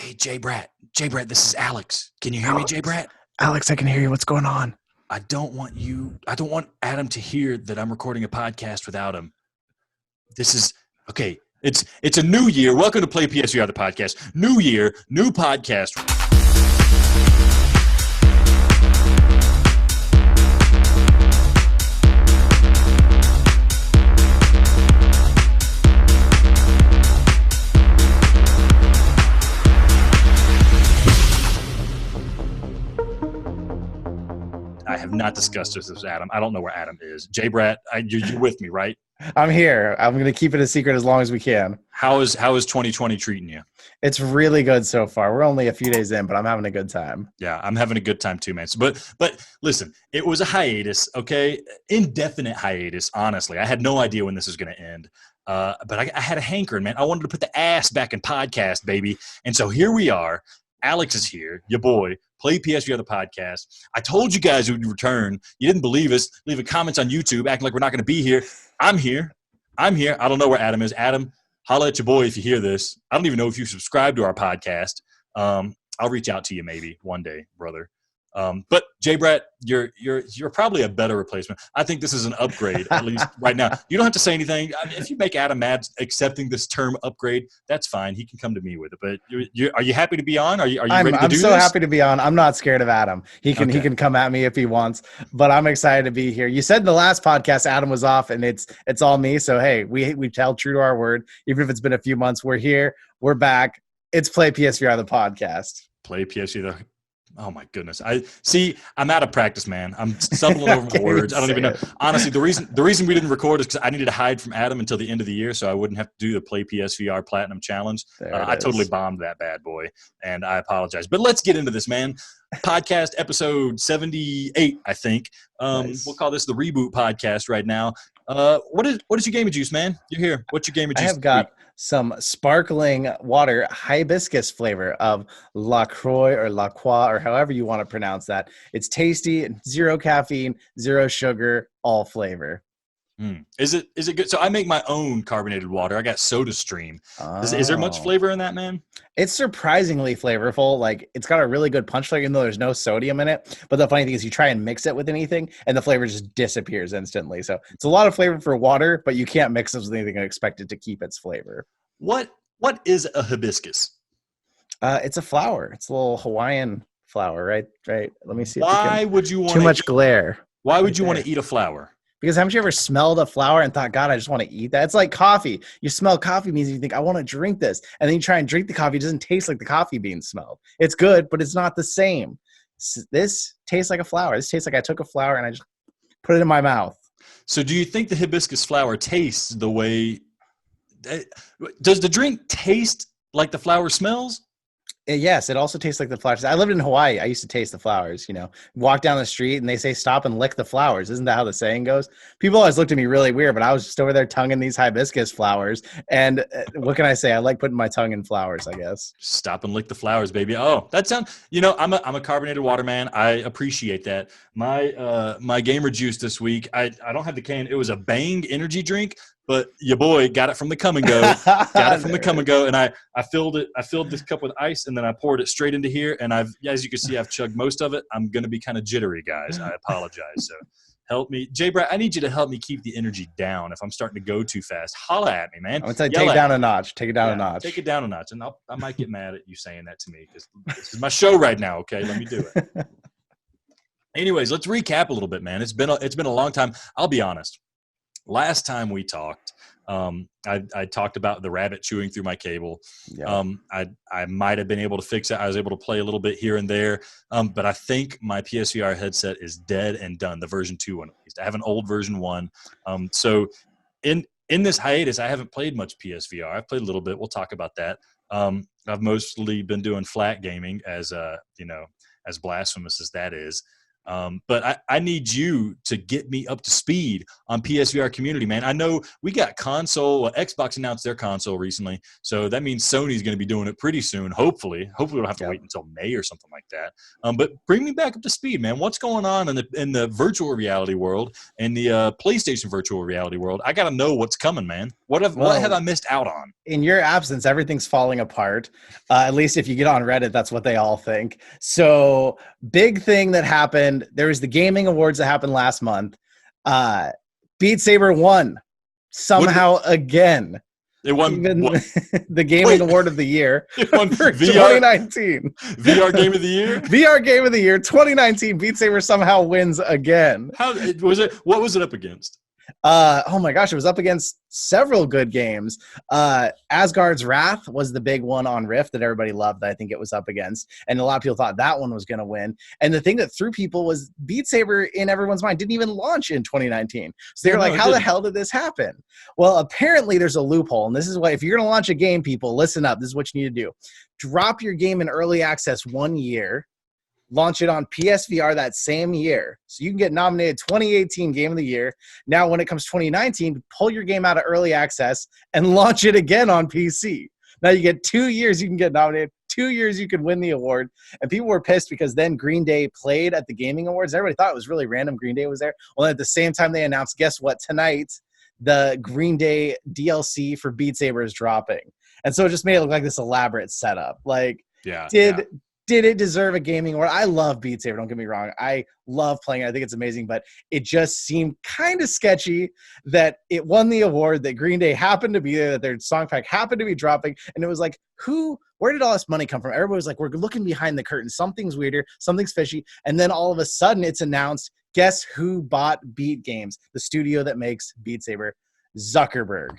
Hey, JayBratt. JayBratt, this is Alex. Can you hear me, JayBratt? Alex, I can hear you. What's going on? I don't want Adam to hear that I'm recording a podcast without him. This is, okay, it's a new year. Welcome to Play PSVR The Podcast. New year, new podcast. I have not discussed this with Adam. I don't know where Adam is. JayBratt, you're with me, right? I'm here. I'm going to keep it a secret as long as we can. How is 2020 treating you? It's really good so far. We're only a few days in, but I'm having a good time. Yeah, I'm having a good time too, man. But listen, it was a hiatus, okay? Indefinite hiatus, honestly. I had no idea when this was going to end. But I had a hankering, man. I wanted to put the ass back in podcast, baby. And so here we are. Alex is here, your boy. Play PSVR The Podcast. I told you guys we would return. You didn't believe us. Leaving comments on YouTube, acting like we're not going to be here. I'm here. I don't know where Adam is. Adam, holla at your boy if you hear this. I don't even know if you subscribe to our podcast. I'll reach out to you maybe one day, brother. But JayBratt, you're probably a better replacement. I think this is an upgrade, at least right now. You don't have to say anything. I mean, if you make Adam mad accepting this term upgrade, that's fine. He can come to me with it. But are you happy to be on? Are you ready to do this? I'm so happy to be on. I'm not scared of Adam. He can come at me if he wants. But I'm excited to be here. You said in the last podcast Adam was off, and it's all me. So hey, we held true to our word. Even if it's been a few months, we're here. We're back. It's Play PSVR The Podcast. Play PSVR. Oh my goodness! I'm out of practice, man. I'm stumbling over my words. I don't even know. Honestly, the reason we didn't record is because I needed to hide from Adam until the end of the year, so I wouldn't have to do the Play PSVR Platinum Challenge. I totally bombed that bad boy, and I apologize. But let's get into this, man. Podcast episode 78, I think. Nice. We'll call this the reboot podcast right now. What is your gamer juice, man? You're here. What's your gamer juice? I have got some sparkling water hibiscus flavor of La Croix or La Croix or however you want to pronounce that. It's tasty, zero caffeine, zero sugar, all flavor. Is it good? So I make my own carbonated water. I got SodaStream. Is there much flavor in that, man? It's surprisingly flavorful. Like, it's got a really good punch flavor, even though there's no sodium in it. But the funny thing is you try and mix it with anything, and the flavor just disappears instantly. So it's a lot of flavor for water, but you can't mix it with anything and expect it to keep its flavor. What is a hibiscus? It's a flower. It's a little Hawaiian flower, right? Let me see. Why would you want too much glare? Why would you want to eat a flower? Because haven't you ever smelled a flower and thought, God, I just want to eat that? It's like coffee. You smell coffee beans and you think, I want to drink this. And then you try and drink the coffee. It doesn't taste like the coffee beans smelled. It's good, but it's not the same. This tastes like a flower. This tastes like I took a flower and I just put it in my mouth. So do you think the hibiscus flower tastes the way – does the drink taste like the flower smells? Yes, it also tastes like the flowers. I lived in Hawaii. I used to taste the flowers, walk down the street and they say, stop and lick the flowers. Isn't that how the saying goes? People always looked at me really weird, but I was just over there tonguing these hibiscus flowers. And what can I say? I like putting my tongue in flowers, I guess. Stop and lick the flowers, baby. Oh, that sounds, I'm a carbonated water man. I appreciate that. My gamer juice this week, I don't have the can. It was a Bang energy drink. But your boy got it from the Come and Go. And I filled this cup with ice, and then I poured it straight into here. And as you can see, I've chugged most of it. I'm gonna be kind of jittery, guys. I apologize. So help me, JayBratt. I need you to help me keep the energy down. If I'm starting to go too fast, holla at me, man. I'm gonna tell you, take it down a notch. Take it down a notch. Take it down a notch, and I might get mad at you saying that to me because this is my show right now. Okay, let me do it. Anyways, let's recap a little bit, man. It's been a long time. I'll be honest. Last time we talked, I talked about the rabbit chewing through my cable. Yeah. I might have been able to fix it. I was able to play a little bit here and there, but I think my PSVR headset is dead and done, the version 2 one. I have an old version 1. So in this hiatus, I haven't played much PSVR. I've played a little bit. We'll talk about that. I've mostly been doing flat gaming as blasphemous as that is. But I need you to get me up to speed on PSVR community, man. I know we got Xbox announced their console recently, so that means Sony's going to be doing it pretty soon, hopefully. Hopefully we don't have to wait until May or something like that. But bring me back up to speed, man. What's going on in the virtual reality world and the PlayStation virtual reality world? I got to know what's coming, man. What have I missed out on? In your absence, everything's falling apart. At least if you get on Reddit, that's what they all think. So big thing that happened. There was the gaming awards that happened last month. Beat Saber won somehow again. It won the gaming award of the year for 2019. VR Game of the Year? VR Game of the Year 2019. Beat Saber somehow wins again. How was it? What was it up against? Oh my gosh, it was up against several good games. Asgard's Wrath was the big one on Rift that everybody loved, that I think it was up against. And a lot of people thought that one was going to win. And the thing that threw people was Beat Saber, in everyone's mind, didn't even launch in 2019. So they were like, how the hell did this happen? Well, apparently there's a loophole. And this is why, if you're going to launch a game, people, listen up. This is what you need to do. Drop your game in early access 1 year. Launch it on PSVR that same year. So you can get nominated 2018 Game of the Year. Now, when it comes 2019, pull your game out of early access and launch it again on PC. Now you get 2 years you can get nominated, 2 years you can win the award. And people were pissed because then Green Day played at the Gaming Awards. Everybody thought it was really random Green Day was there. Well, at the same time they announced, guess what? Tonight, the Green Day DLC for Beat Saber is dropping. And so it just made it look like this elaborate setup. Like, did it deserve a gaming award? I love Beat Saber, don't get me wrong. I love playing it. I think it's amazing, but it just seemed kind of sketchy that it won the award, that Green Day happened to be there, that their song pack happened to be dropping, and it was like, where did all this money come from? Everybody was like, we're looking behind the curtain. Something's weirder, something's fishy, and then all of a sudden it's announced, guess who bought Beat Games, the studio that makes Beat Saber? Zuckerberg.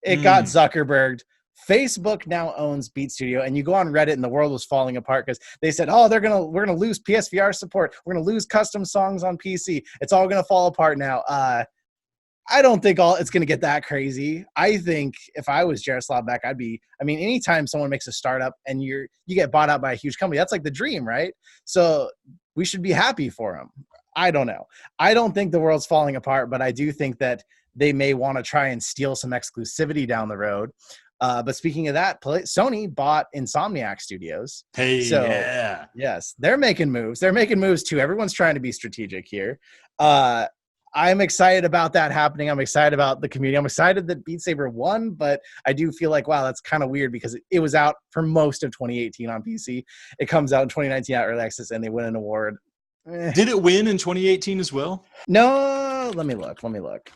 It got Zuckerberged. Facebook now owns Beat Studio, and you go on Reddit and the world was falling apart because they said, we're gonna lose PSVR support. We're gonna lose custom songs on PC. It's all gonna fall apart now. I don't think it's gonna get that crazy. I think if I was Jared Slotback, anytime someone makes a startup and you get bought out by a huge company, that's like the dream, right? So we should be happy for them. I don't know. I don't think the world's falling apart, but I do think that they may want to try and steal some exclusivity down the road. But speaking of that, Sony bought Insomniac Studios. Hey, so, yeah. Yes, they're making moves. They're making moves too. Everyone's trying to be strategic here. I'm excited about that happening. I'm excited about the community. I'm excited that Beat Saber won, but I do feel like, wow, that's kind of weird because it was out for most of 2018 on PC. It comes out in 2019 at early access, and they win an award. Did it win in 2018 as well? No, let me look.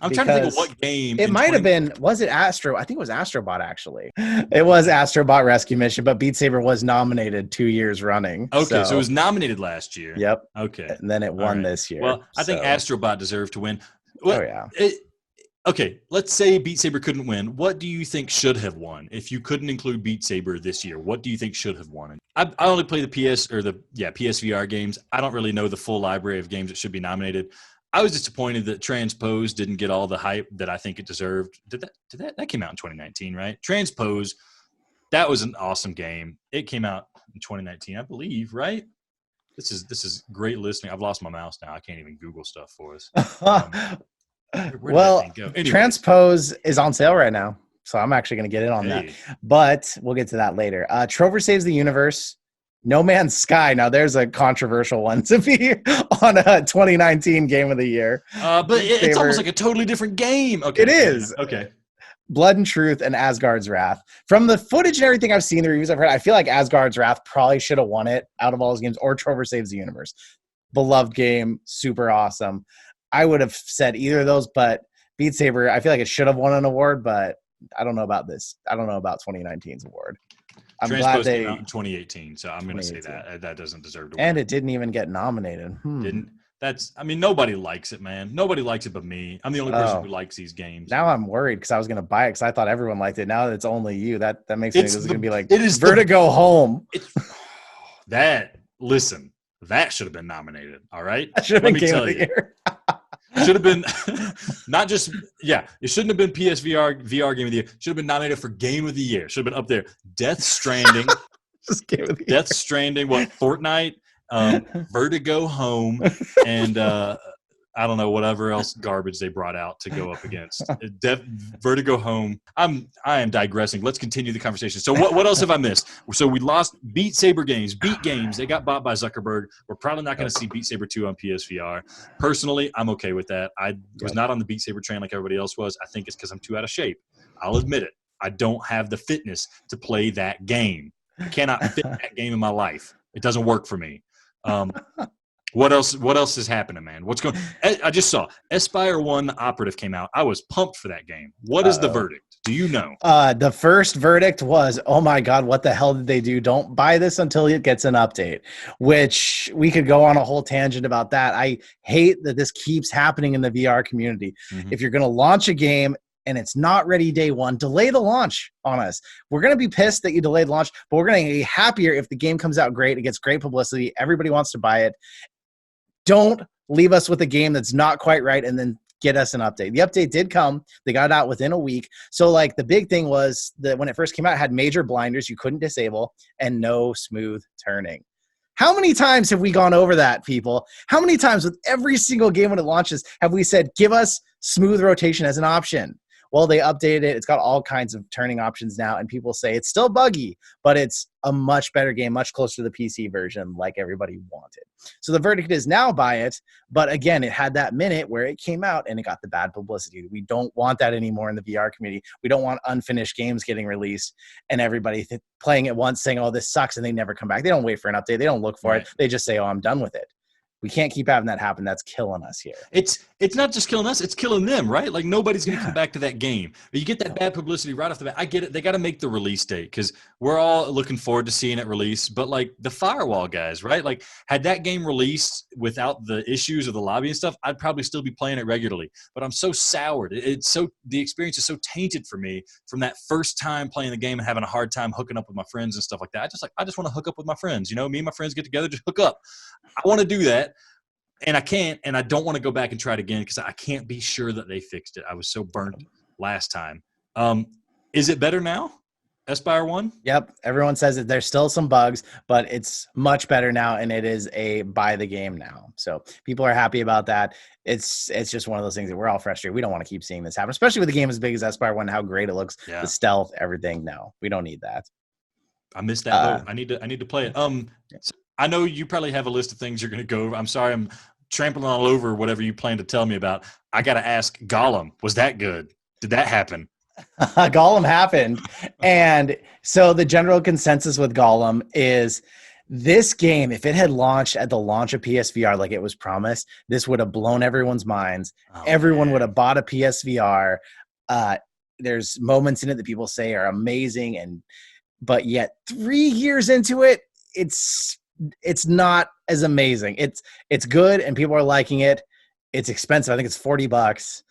I'm trying to think of what game. It might have been, was it Astro? I think it was Astrobot, actually. It was Astrobot Rescue Mission, but Beat Saber was nominated 2 years running. Okay, so it was nominated last year. Yep. Okay. And then it won this year. Well, I think Astrobot deserved to win. Well, oh, yeah. Okay, let's say Beat Saber couldn't win. What do you think should have won? If you couldn't include Beat Saber this year, what do you think should have won? I only play the PSVR games. I don't really know the full library of games that should be nominated. I was disappointed that Transpose didn't get all the hype that I think it deserved. That came out in 2019, right? Transpose, that was an awesome game. It came out in 2019, I believe, right? This is great listening. I've lost my mouse now. I can't even Google stuff for us. Well, anyway. Transpose is on sale right now, so I'm actually going to get in on that. But we'll get to that later. Trover Saves the Universe, No Man's Sky. Now, there's a controversial one to be on a 2019 Game of the Year. But it's almost like a totally different game. Okay, it is. Okay. Blood and Truth and Asgard's Wrath. From the footage and everything I've seen, the reviews I've heard, I feel like Asgard's Wrath probably should have won it out of all those games, or Trover Saves the Universe. Beloved game, super awesome. I would have said either of those, but Beat Saber, I feel like it should have won an award, but I don't know about this. I don't know about 2019's award. I'm glad they came out in 2018, so I'm going to say that doesn't deserve to win. And it didn't even get nominated. Nobody likes it, man. Nobody likes it but me. I'm the only person who likes these games. Now I'm worried because I was going to buy it because I thought everyone liked it. Now that it's only you, that makes me think it's going to be like Vertigo Home. Listen, that should have been nominated. All right, that should have been Game of the Year. Should have been not just it shouldn't have been PSVR VR Game of the Year. Should have been nominated for Game of the Year. Should have been up there. Death Stranding. Just Game of the Year. Death Stranding. What? Fortnite. Vertigo Home, and I don't know whatever else garbage they brought out to go up against. Vertigo Home. I am digressing. Let's continue the conversation. So what else have I missed? So we lost Beat Saber Games. Beat Games. They got bought by Zuckerberg. We're probably not going to see Beat Saber 2 on PSVR. Personally, I'm okay with that. I was not on the Beat Saber train like everybody else was. I think it's because I'm too out of shape. I'll admit it. I don't have the fitness to play that game. I cannot fit that game in my life. It doesn't work for me. What else is happening, man? What's going? I just saw Espire 1 Operative came out. I was pumped for that game. What is the verdict? Do you know? The first verdict was, oh my God, what the hell did they do? Don't buy this until it gets an update, which we could go on a whole tangent about that. I hate that this keeps happening in the VR community. Mm-hmm. If you're going to launch a game and it's not ready day one, delay the launch on us. We're going to be pissed that you delayed launch, but we're going to be happier if the game comes out great. It gets great publicity. Everybody wants to buy it. Don't leave us with a game that's not quite right and then get us an update. The update did come. They got it out within a week. So like the big thing was that when it first came out, it had major blinders you couldn't disable and no smooth turning. How many times have we gone over that, people? How many times with every single game when it launches have we said, give us smooth rotation as an option? Well, they updated it. It's got all kinds of turning options now, and people say it's still buggy, but it's a much better game, much closer to the PC version like everybody wanted. So the verdict is now buy it, but again, it had that minute where it came out and it got the bad publicity. We don't want that anymore in the VR community. We don't want unfinished games getting released and everybody playing it once saying, oh, this sucks, and they never come back. They don't wait for an update. They don't look for it. They just say, oh, I'm done with it. We can't keep having that happen. That's killing us here. It's not just killing us, it's killing them, right? Like nobody's going to come back to that game. But you get that bad publicity right off the bat. I get it. They got to make the release date because we're all looking forward to seeing it release. But like the Firewall guys, right? Like had that game released without the issues of the lobby and stuff, I'd probably still be playing it regularly. But I'm so soured. The experience is so tainted for me from that first time playing the game and having a hard time hooking up with my friends and stuff like that. I just want to hook up with my friends. You know, me and my friends get together, just hook up. I want to do that. And I can't, and I don't want to go back and try it again because I can't be sure that they fixed it. I was so burnt last time. Is it better now? Espire 1? Yep. Everyone says that there's still some bugs, but it's much better now, and it is a buy the game now. So people are happy about that. It's just one of those things that we're all frustrated. We don't want to keep seeing this happen, especially with a game as big as Espire 1, how great it looks, the stealth, everything. No, we don't need that. I missed that. I need to play it. So I know you probably have a list of things you're going to go over. I'm sorry, I'm trampling all over whatever you plan to tell me about. I got to ask, Gollum, was that good? Did that happen? Gollum happened. And so the general consensus with Gollum is this game, if it had launched at the launch of PSVR like it was promised, this would have blown everyone's minds. Everyone would have bought a PSVR. There's moments in it that people say are amazing, but yet 3 years into it, it's not as amazing. It's good and people are liking it. It's expensive. I think it's $40.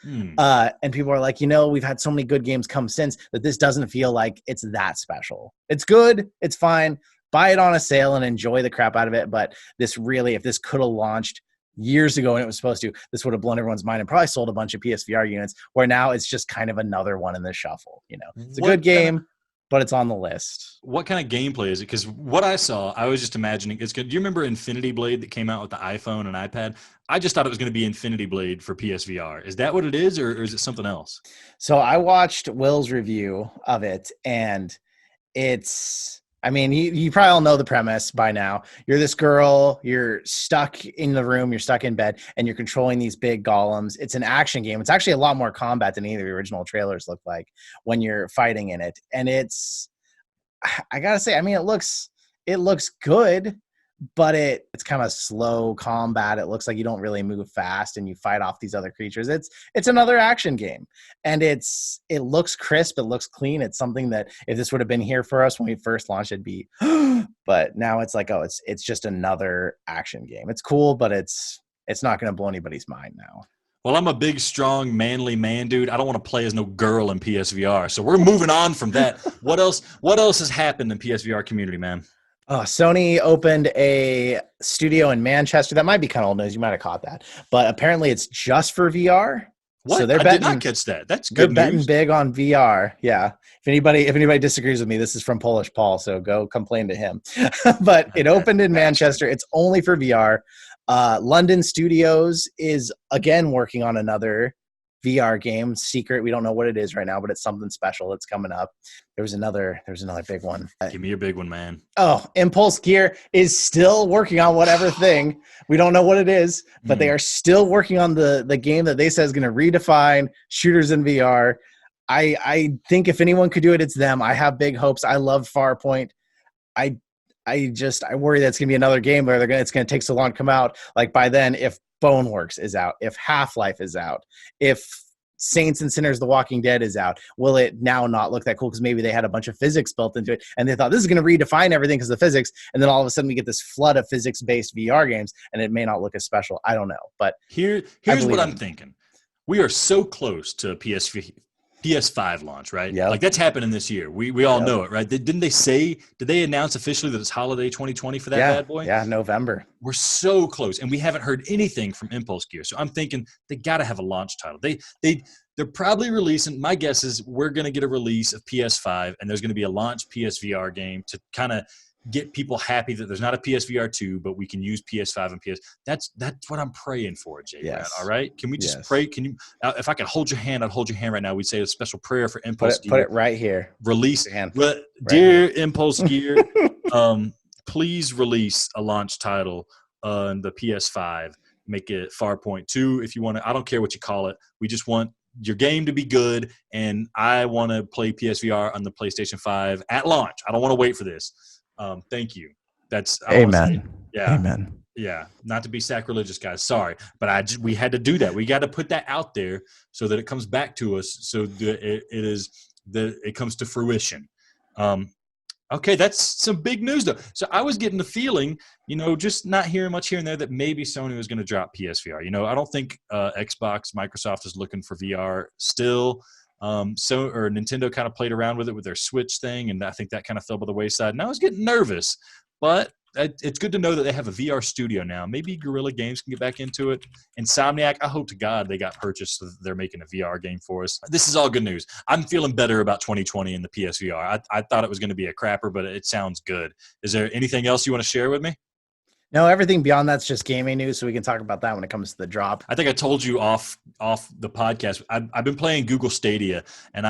And people are like, we've had so many good games come since that this doesn't feel like it's that special. It's good. It's fine. Buy it on a sale and enjoy the crap out of it. But this really, if this could have launched years ago and it was supposed to, this would have blown everyone's mind and probably sold a bunch of PSVR units, where now it's just kind of another one in the shuffle. It's a good game. But it's on the list. What kind of gameplay is it? Because what I saw, I was just imagining it's good. Do you remember Infinity Blade that came out with the iPhone and iPad? I just thought it was going to be Infinity Blade for PSVR. Is that what it is, or is it something else? So I watched Will's review of it, and you probably all know the premise by now. You're this girl, you're stuck in the room, you're stuck in bed, and you're controlling these big golems. It's an action game. It's actually a lot more combat than any of the original trailers look like when you're fighting in it. And I gotta say, it looks good, but it's kind of slow combat. It looks like you don't really move fast and you fight off these other creatures. It's another action game, and it looks crisp. It looks clean. It's something that if this would have been here for us when we first launched, it'd be, but now it's like, it's just another action game. It's cool, but it's not going to blow anybody's mind now. Well, I'm a big, strong, manly man, dude. I don't want to play as no girl in PSVR. So we're moving on from that. What else has happened in PSVR community, man? Oh, Sony opened a studio in Manchester. That might be kind of old news. You might have caught that. But apparently it's just for VR. What? So I did not catch that. That's good news. They're betting big on VR. Yeah. If anybody disagrees with me, this is from Polish Paul, so go complain to him. But it opened in Manchester. It's only for VR. London Studios is, again, working on another VR game, secret. We don't know what it is right now, but it's something special that's coming up. There's another big one. Give me your big one, man. Oh, Impulse Gear is still working on whatever thing. We don't know what it is, but they are still working on the game that they say is going to redefine shooters in VR. I think if anyone could do it, it's them. I have big hopes. I love Farpoint. I worry that it's gonna be another game where it's gonna take so long to come out. Like by then, if Boneworks is out, if Half-Life is out, if Saints and Sinners: The Walking Dead is out, will it now not look that cool because maybe they had a bunch of physics built into it and they thought this is going to redefine everything because of the physics, and then all of a sudden we get this flood of physics-based VR games and it may not look as special. I don't know, but here's what I'm thinking. We are so close to PS5 launch, right? Yeah. Like that's happening this year. We all know it, right? Did they announce officially that it's holiday 2020 for that bad boy? Yeah, November. We're so close, and we haven't heard anything from Impulse Gear. So I'm thinking they got to have a launch title. They're probably releasing. My guess is we're going to get a release of PS5, and there's going to be a launch PSVR game to kind of get people happy that there's not a PSVR 2, but we can use PS5 and PS. That's what I'm praying for, JayBratt. Yes. All right? Can we just pray? Can you? If I could hold your hand, I'd hold your hand right now. We'd say a special prayer for Impulse Gear. Put it right here. Release. Hand. Dear Impulse Gear, please release a launch title on the PS5. Make it Farpoint 2 if you want to. I don't care what you call it. We just want your game to be good, and I want to play PSVR on the PlayStation 5 at launch. I don't want to wait for this. Thank you. That's Amen. Yeah. Amen. Yeah. Not to be sacrilegious, guys. Sorry, but we had to do that. We got to put that out there so that it comes back to us. So that it comes to fruition. Okay, that's some big news though. So I was getting the feeling, just not hearing much here and there, that maybe Sony was going to drop PSVR. I don't think Xbox, Microsoft is looking for VR still. Or Nintendo kind of played around with it with their Switch thing, and I think that kind of fell by the wayside. And I was getting nervous, but it's good to know that they have a VR studio now. Maybe Guerrilla Games can get back into it. Insomniac, I hope to God they got purchased so that they're making a VR game for us. This is all good news. I'm feeling better about 2020 and the PSVR. I thought it was going to be a crapper, but it sounds good. Is there anything else you want to share with me? No, everything beyond that's just gaming news, so we can talk about that when it comes to the drop. I think I told you off the podcast. I've been playing Google Stadia, and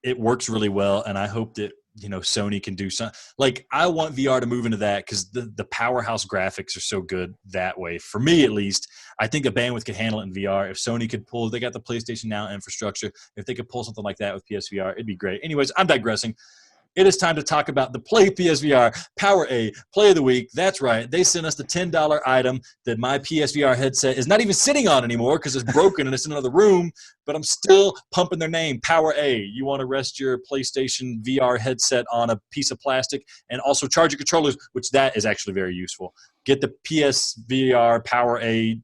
it works really well, and I hope that Sony can do something. Like, I want VR to move into that because the powerhouse graphics are so good that way. For me, at least, I think the bandwidth could handle it in VR. If Sony could pull, they got the PlayStation Now infrastructure. If they could pull something like that with PSVR, it'd be great. Anyways, I'm digressing. It is time to talk about the Play PSVR Power A Play of the Week. That's right. They sent us the $10 item that my PSVR headset is not even sitting on anymore because it's broken and it's in another room, but I'm still pumping their name, Power A. You want to rest your PlayStation VR headset on a piece of plastic and also charge your controllers, which that is actually very useful. Get the PSVR Power A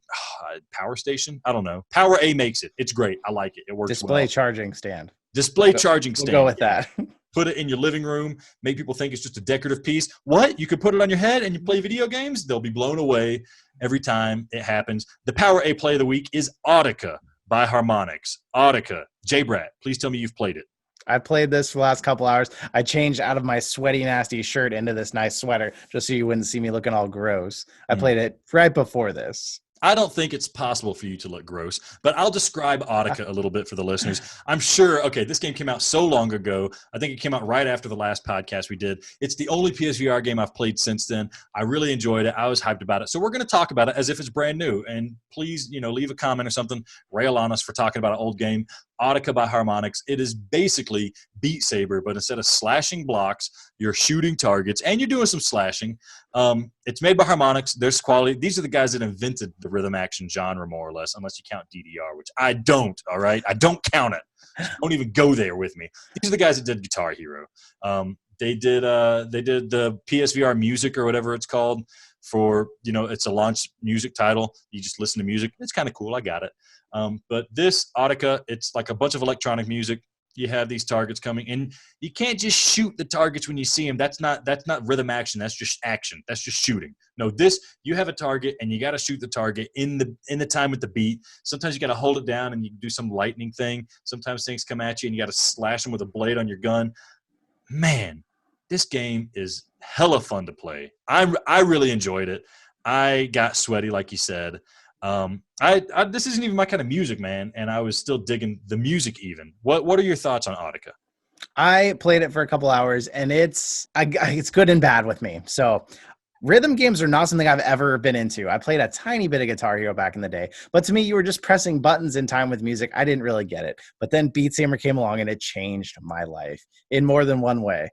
Power Station? I don't know. Power A makes it. It's great. I like it. It works Display well. charging stand. Display charging stand. We'll go with that. Put it in your living room, make people think it's just a decorative piece. What? You could put it on your head and you play video games? They'll be blown away every time it happens. The Power A Play of the Week is Audica by Harmonix. Audica. JayBratt, please tell me you've played it. I played this for the last couple hours. I changed out of my sweaty, nasty shirt into this nice sweater just so you wouldn't see me looking all gross. I played it right before this. I don't think it's possible for you to look gross, but I'll describe Audica a little bit for the listeners. I'm sure, this game came out so long ago. I think it came out right after the last podcast we did. It's the only PSVR game I've played since then. I really enjoyed it. I was hyped about it. So we're going to talk about it as if it's brand new. And please, leave a comment or something. Rail on us for talking about an old game. Audica by Harmonix. It is basically Beat Saber, but instead of slashing blocks, you're shooting targets and you're doing some slashing. It's made by Harmonix. There's quality. These are the guys that invented the rhythm action genre, more or less, unless you count DDR, which I don't. All right, I don't count it. Don't even go there with me. These are the guys that did Guitar Hero. They did the PSVR music or whatever it's called. For it's a launch music title. You just listen to music. It's kind of cool. I got it. But this Audica, it's like a bunch of electronic music. You have these targets coming, and you can't just shoot the targets when you see them. That's not rhythm action. That's just action. That's just shooting. No, you have a target, and you got to shoot the target in the time with the beat. Sometimes you got to hold it down, and you do some lightning thing. Sometimes things come at you, and you got to slash them with a blade on your gun. Man, this game is hella fun to play. I really enjoyed it. I got sweaty, like you said. This isn't even my kind of music, man, and I was still digging the music even. What are your thoughts on Audica? I played it for a couple hours, and it's good and bad with me. So Rhythm games are not something I've ever been into. I played a tiny bit of Guitar Hero back in the day, but to me, you were just pressing buttons in time with music. I didn't really get it. But then Beat Saber came along and it changed my life in more than one way.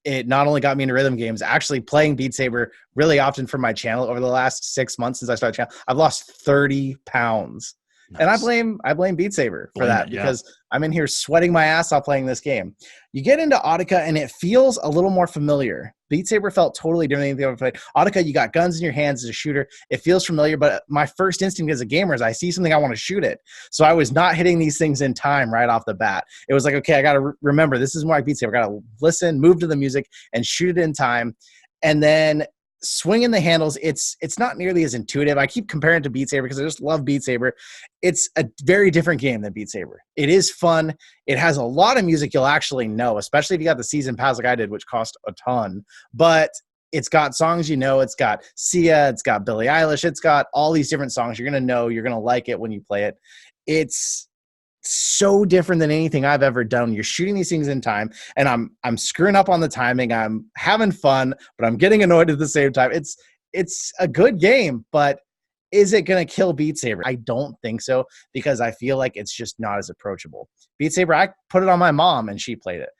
It not only got me into rhythm games, actually playing Beat Saber really often for my channel over the last 6 months since I started the channel, I've lost 30 pounds. Nice. And I blame Beat Saber for that because I'm in here sweating my ass off playing this game. You get into Audica and it feels a little more familiar. Beat Saber felt totally different than anything I've ever played. Audica, you got guns in your hands as a shooter. It feels familiar, but my first instinct as a gamer is I see something, I want to shoot it. So I was not hitting these things in time right off the bat. It was like, okay, I got to remember this is why Beat Saber. I got to listen, move to the music, and shoot it in time. And then swinging the handles, it's not nearly as intuitive. I keep comparing it to Beat Saber because I just love Beat Saber. It's a very different game than Beat Saber. It is fun. It has a lot of music you'll actually know, especially if you got the season pass like I did, which cost a ton. But it's got songs you know. It's got Sia. It's got Billie Eilish. It's got all these different songs you're going to know. You're going to like it when you play it. It's so different than anything I've ever done. You're shooting these things in time, and I'm screwing up on the timing. I'm having fun, but I'm getting annoyed at the same time. It's a good game, but is it going to kill Beat Saber? I don't think so, because I feel like it's just not as approachable. Beat Saber, I put it on my mom and she played it.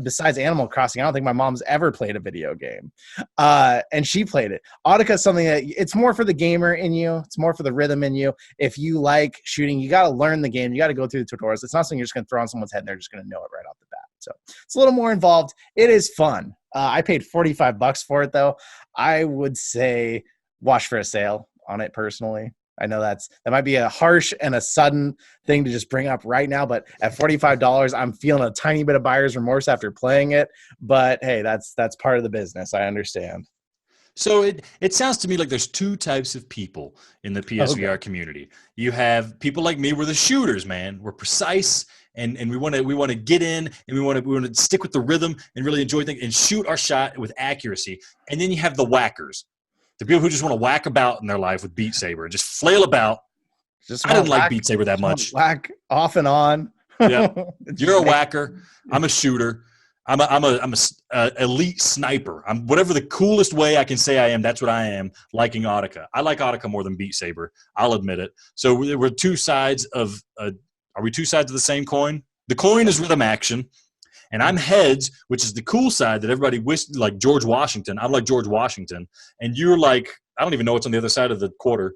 Besides Animal Crossing, I don't think my mom's ever played a video game. And she played it. Audica is something that it's more for the gamer in you. It's more for the rhythm in you. If you like shooting, you got to learn the game. You got to go through the tutorials. It's not something you're just going to throw on someone's head and they're just going to know it right off the bat. So it's a little more involved. It is fun. I paid $45 for it though. I would say watch for a sale on it personally. I know that might be a harsh and a sudden thing to just bring up right now, but at $45, I'm feeling a tiny bit of buyer's remorse after playing it. But hey, that's part of the business. I understand. So it sounds to me like there's two types of people in the PSVR community. You have people like me, we're the shooters, man. We're precise and we want to get in and we want to stick with the rhythm and really enjoy things and shoot our shot with accuracy. And then you have the whackers. The people who just want to whack about in their life with Beat Saber and just flail about. I didn't like Beat Saber that much. Whack off and on. Yeah, you're a whacker. I'm a shooter. I'm a elite sniper. I'm whatever the coolest way I can say I am. That's what I am. Liking Audica. I like Audica more than Beat Saber. I'll admit it. So we're two sides of. Are we two sides of the same coin? The coin is rhythm action. And I'm heads, which is the cool side that everybody wished, like George Washington. I'm like George Washington. And you're like, I don't even know what's on the other side of the quarter.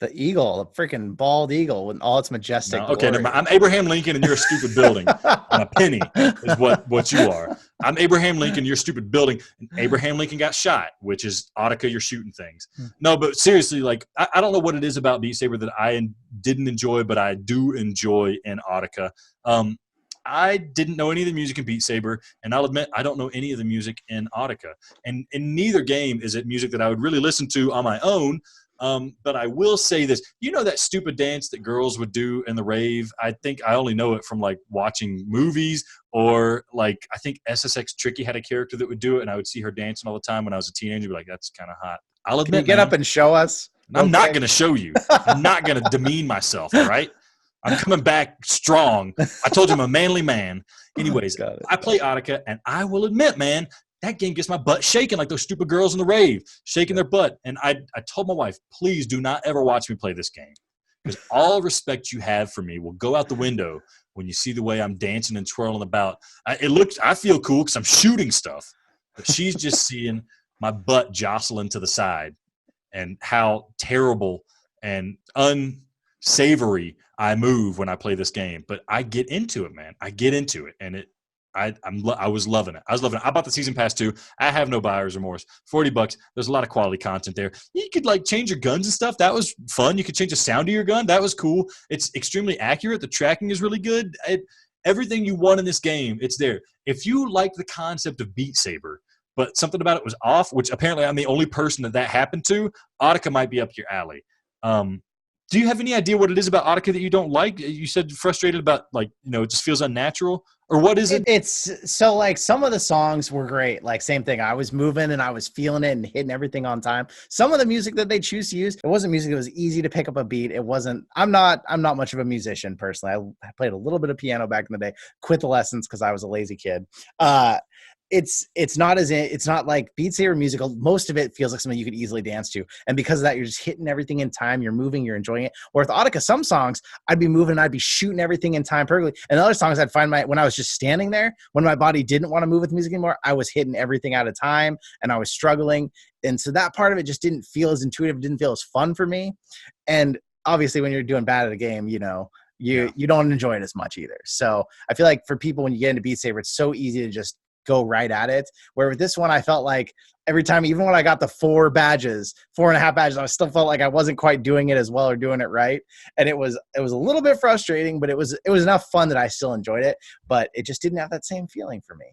The eagle, the freaking bald eagle with all its majestic glory. Okay, I'm Abraham Lincoln and you're a stupid building. I'm a penny is what you are. I'm Abraham Lincoln, you're a stupid building. And Abraham Lincoln got shot, which is Audica, you're shooting things. No, but seriously, like, I don't know what it is about Beat Saber that I didn't enjoy, but I do enjoy in Audica. I didn't know any of the music in Beat Saber, and I'll admit I don't know any of the music in Audica. And in neither game is it music that I would really listen to on my own. But I will say this. You know that stupid dance that girls would do in the rave? I think I only know it from, like, watching movies or, like, I think SSX Tricky had a character that would do it, and I would see her dancing all the time when I was a teenager. Be like, that's kind of hot. I'll admit, Can you get up and show us? I'm not going to show you. I'm not going to demean myself, all right? I'm coming back strong. I told you I'm a manly man. Anyways, I play Audica, and I will admit, man, that game gets my butt shaking like those stupid girls in the rave, shaking their butt. And I told my wife, please do not ever watch me play this game, because all respect you have for me will go out the window when you see the way I'm dancing and twirling about. I feel cool because I'm shooting stuff, but she's just seeing my butt jostling to the side and how terrible and unsavory I move when I play this game. But I get into it, man. I get into it, and I was loving it. I bought the season pass too. I have no buyer's remorse. $40. There's a lot of quality content there. You could, like, change your guns and stuff. That was fun. You could change the sound of your gun. That was cool. It's extremely accurate. The tracking is really good. Everything you want in this game, it's there. If you like the concept of Beat Saber, but something about it was off, which apparently I'm the only person that happened to, Audica might be up your alley. Do you have any idea what it is about Audica that you don't like? You said frustrated about, like, it just feels unnatural, or what is it? It's so, like, some of the songs were great. Like, same thing. I was moving and I was feeling it and hitting everything on time. Some of the music that they choose to use, it wasn't music that was easy to pick up a beat. It wasn't, I'm not much of a musician personally. I played a little bit of piano back in the day, quit the lessons because I was a lazy kid. it's not like Beat Saber musical. Most of it feels like something you could easily dance to, and because of that, you're just hitting everything in time. You're moving, you're enjoying it. Or with Audica, some songs I'd be moving, I'd be shooting everything in time perfectly, and other songs I'd find when I was just standing there, when my body didn't want to move with music anymore, I was hitting everything out of time, and I was struggling, and so that part of it just didn't feel as intuitive, didn't feel as fun for me. And obviously, when you're doing bad at a game, you don't enjoy it as much either. So I feel like for people, when you get into Beat Saber, it's so easy to just go right at it. Where with this one, I felt like every time, even when I got the 4.5 badges, I still felt like I wasn't quite doing it as well or doing it right. And it was a little bit frustrating, but it was enough fun that I still enjoyed it, but it just didn't have that same feeling for me.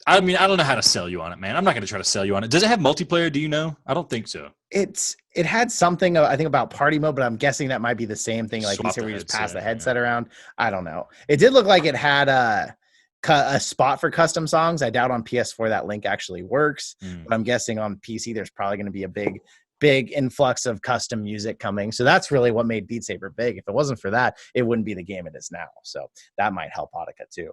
I mean, I don't know how to sell you on it, man. I'm not going to try to sell you on it. Does it have multiplayer? Do you know? I don't think so. It had something, I think, about party mode, but I'm guessing that might be the same thing. Like you said, where you just pass the headset around. I don't know. It did look like it had a spot for custom songs. I doubt on PS4 that link actually works, but I'm guessing on PC there's probably going to be a big influx of custom music coming. So that's really what made Beat Saber big. If it wasn't for that, it wouldn't be the game it is now. So that might help Audica too.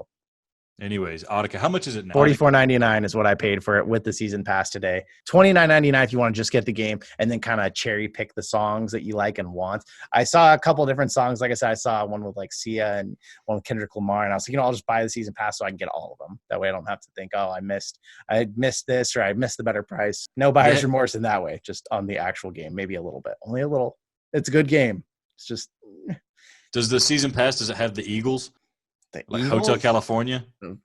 Anyways, Audica, how much is it now? $44.99 is what I paid for it with the season pass today. $29.99 if you want to just get the game and then kind of cherry pick the songs that you like and want. I saw a couple different songs. Like I said, I saw one with like Sia and one with Kendrick Lamar, and I was like, I'll just buy the season pass so I can get all of them. That way I don't have to think, I missed this, or I missed the better price. No buyer's remorse in that way, just on the actual game. Maybe a little bit, only a little. It's a good game. It's just. Does the season pass, does it have the Eagles? Like Eagles? Hotel California? Who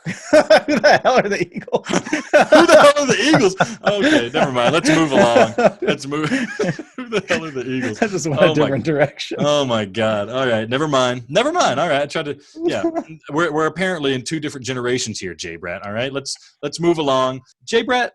the hell are the Eagles? Who the hell are the Eagles? Okay, never mind. Let's move along. Who the hell are the Eagles? I just went a different direction. Oh my God. All right. Never mind. All right. I tried to, yeah. We're apparently in two different generations here, JayBratt. All right. Let's move along. JayBratt,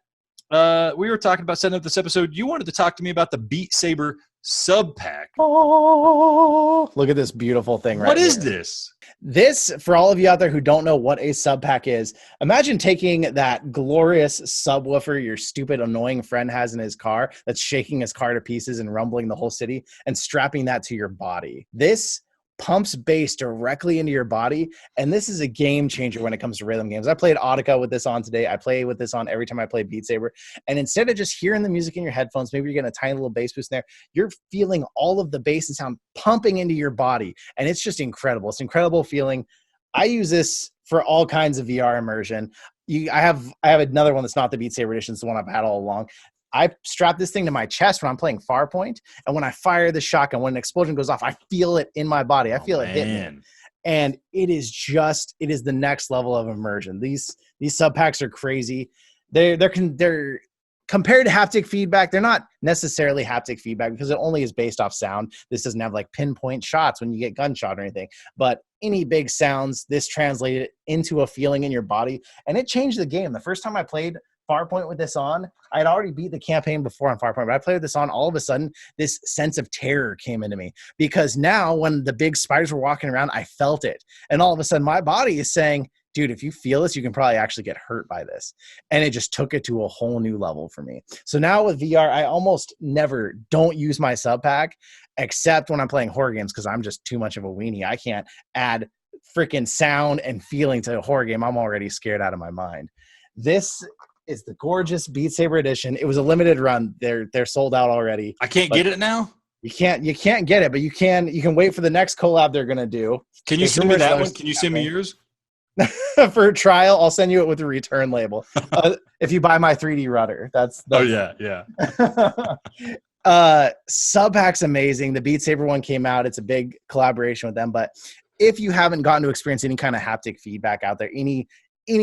we were talking about setting up this episode. You wanted to talk to me about the Beat Saber SUBPAC. Oh, look at this beautiful thing right here. What is this? This, for all of you out there who don't know what a SUBPAC is, imagine taking that glorious subwoofer your stupid, annoying friend has in his car that's shaking his car to pieces and rumbling the whole city and strapping that to your body. This pumps bass directly into your body, and this is a game changer when it comes to rhythm games. I played Audica with this on today. I play with this on every time I play Beat Saber, and instead of just hearing the music in your headphones, maybe you're getting a tiny little bass boost in there, you're feeling all of the bass and sound pumping into your body, and it's just incredible. It's an incredible feeling. I use this for all kinds of VR immersion. I have another one that's not the Beat Saber edition. It's the one I've had all along. I strap this thing to my chest when I'm playing Farpoint, and when I fire the shotgun, when an explosion goes off, I feel it in my body. I feel it hit me. And it is the next level of immersion. These SUBPACs are crazy. They're compared to haptic feedback. They're not necessarily haptic feedback because it only is based off sound. This doesn't have like pinpoint shots when you get gunshot or anything, but any big sounds, this translated into a feeling in your body, and it changed the game. The first time I played Farpoint with this on, I had already beat the campaign before on Farpoint, but I played with this on, all of a sudden, this sense of terror came into me, because now when the big spiders were walking around, I felt it. And all of a sudden, my body is saying, dude, if you feel this, you can probably actually get hurt by this. And it just took it to a whole new level for me. So now with VR, I almost never don't use my SUBPAC, except when I'm playing horror games, because I'm just too much of a weenie. I can't add freaking sound and feeling to a horror game. I'm already scared out of my mind. This is the gorgeous Beat Saber edition. It was a limited run. They're sold out already. I can't get it now? You can't get it, but you can wait for the next collab they're gonna do. Can you send me that one? Can you send me yours? For a trial, I'll send you it with a return label. If you buy my 3D rudder, that's oh yeah. SUBPAC's amazing. The Beat Saber one came out. It's a big collaboration with them. But if you haven't gotten to experience any kind of haptic feedback out there, any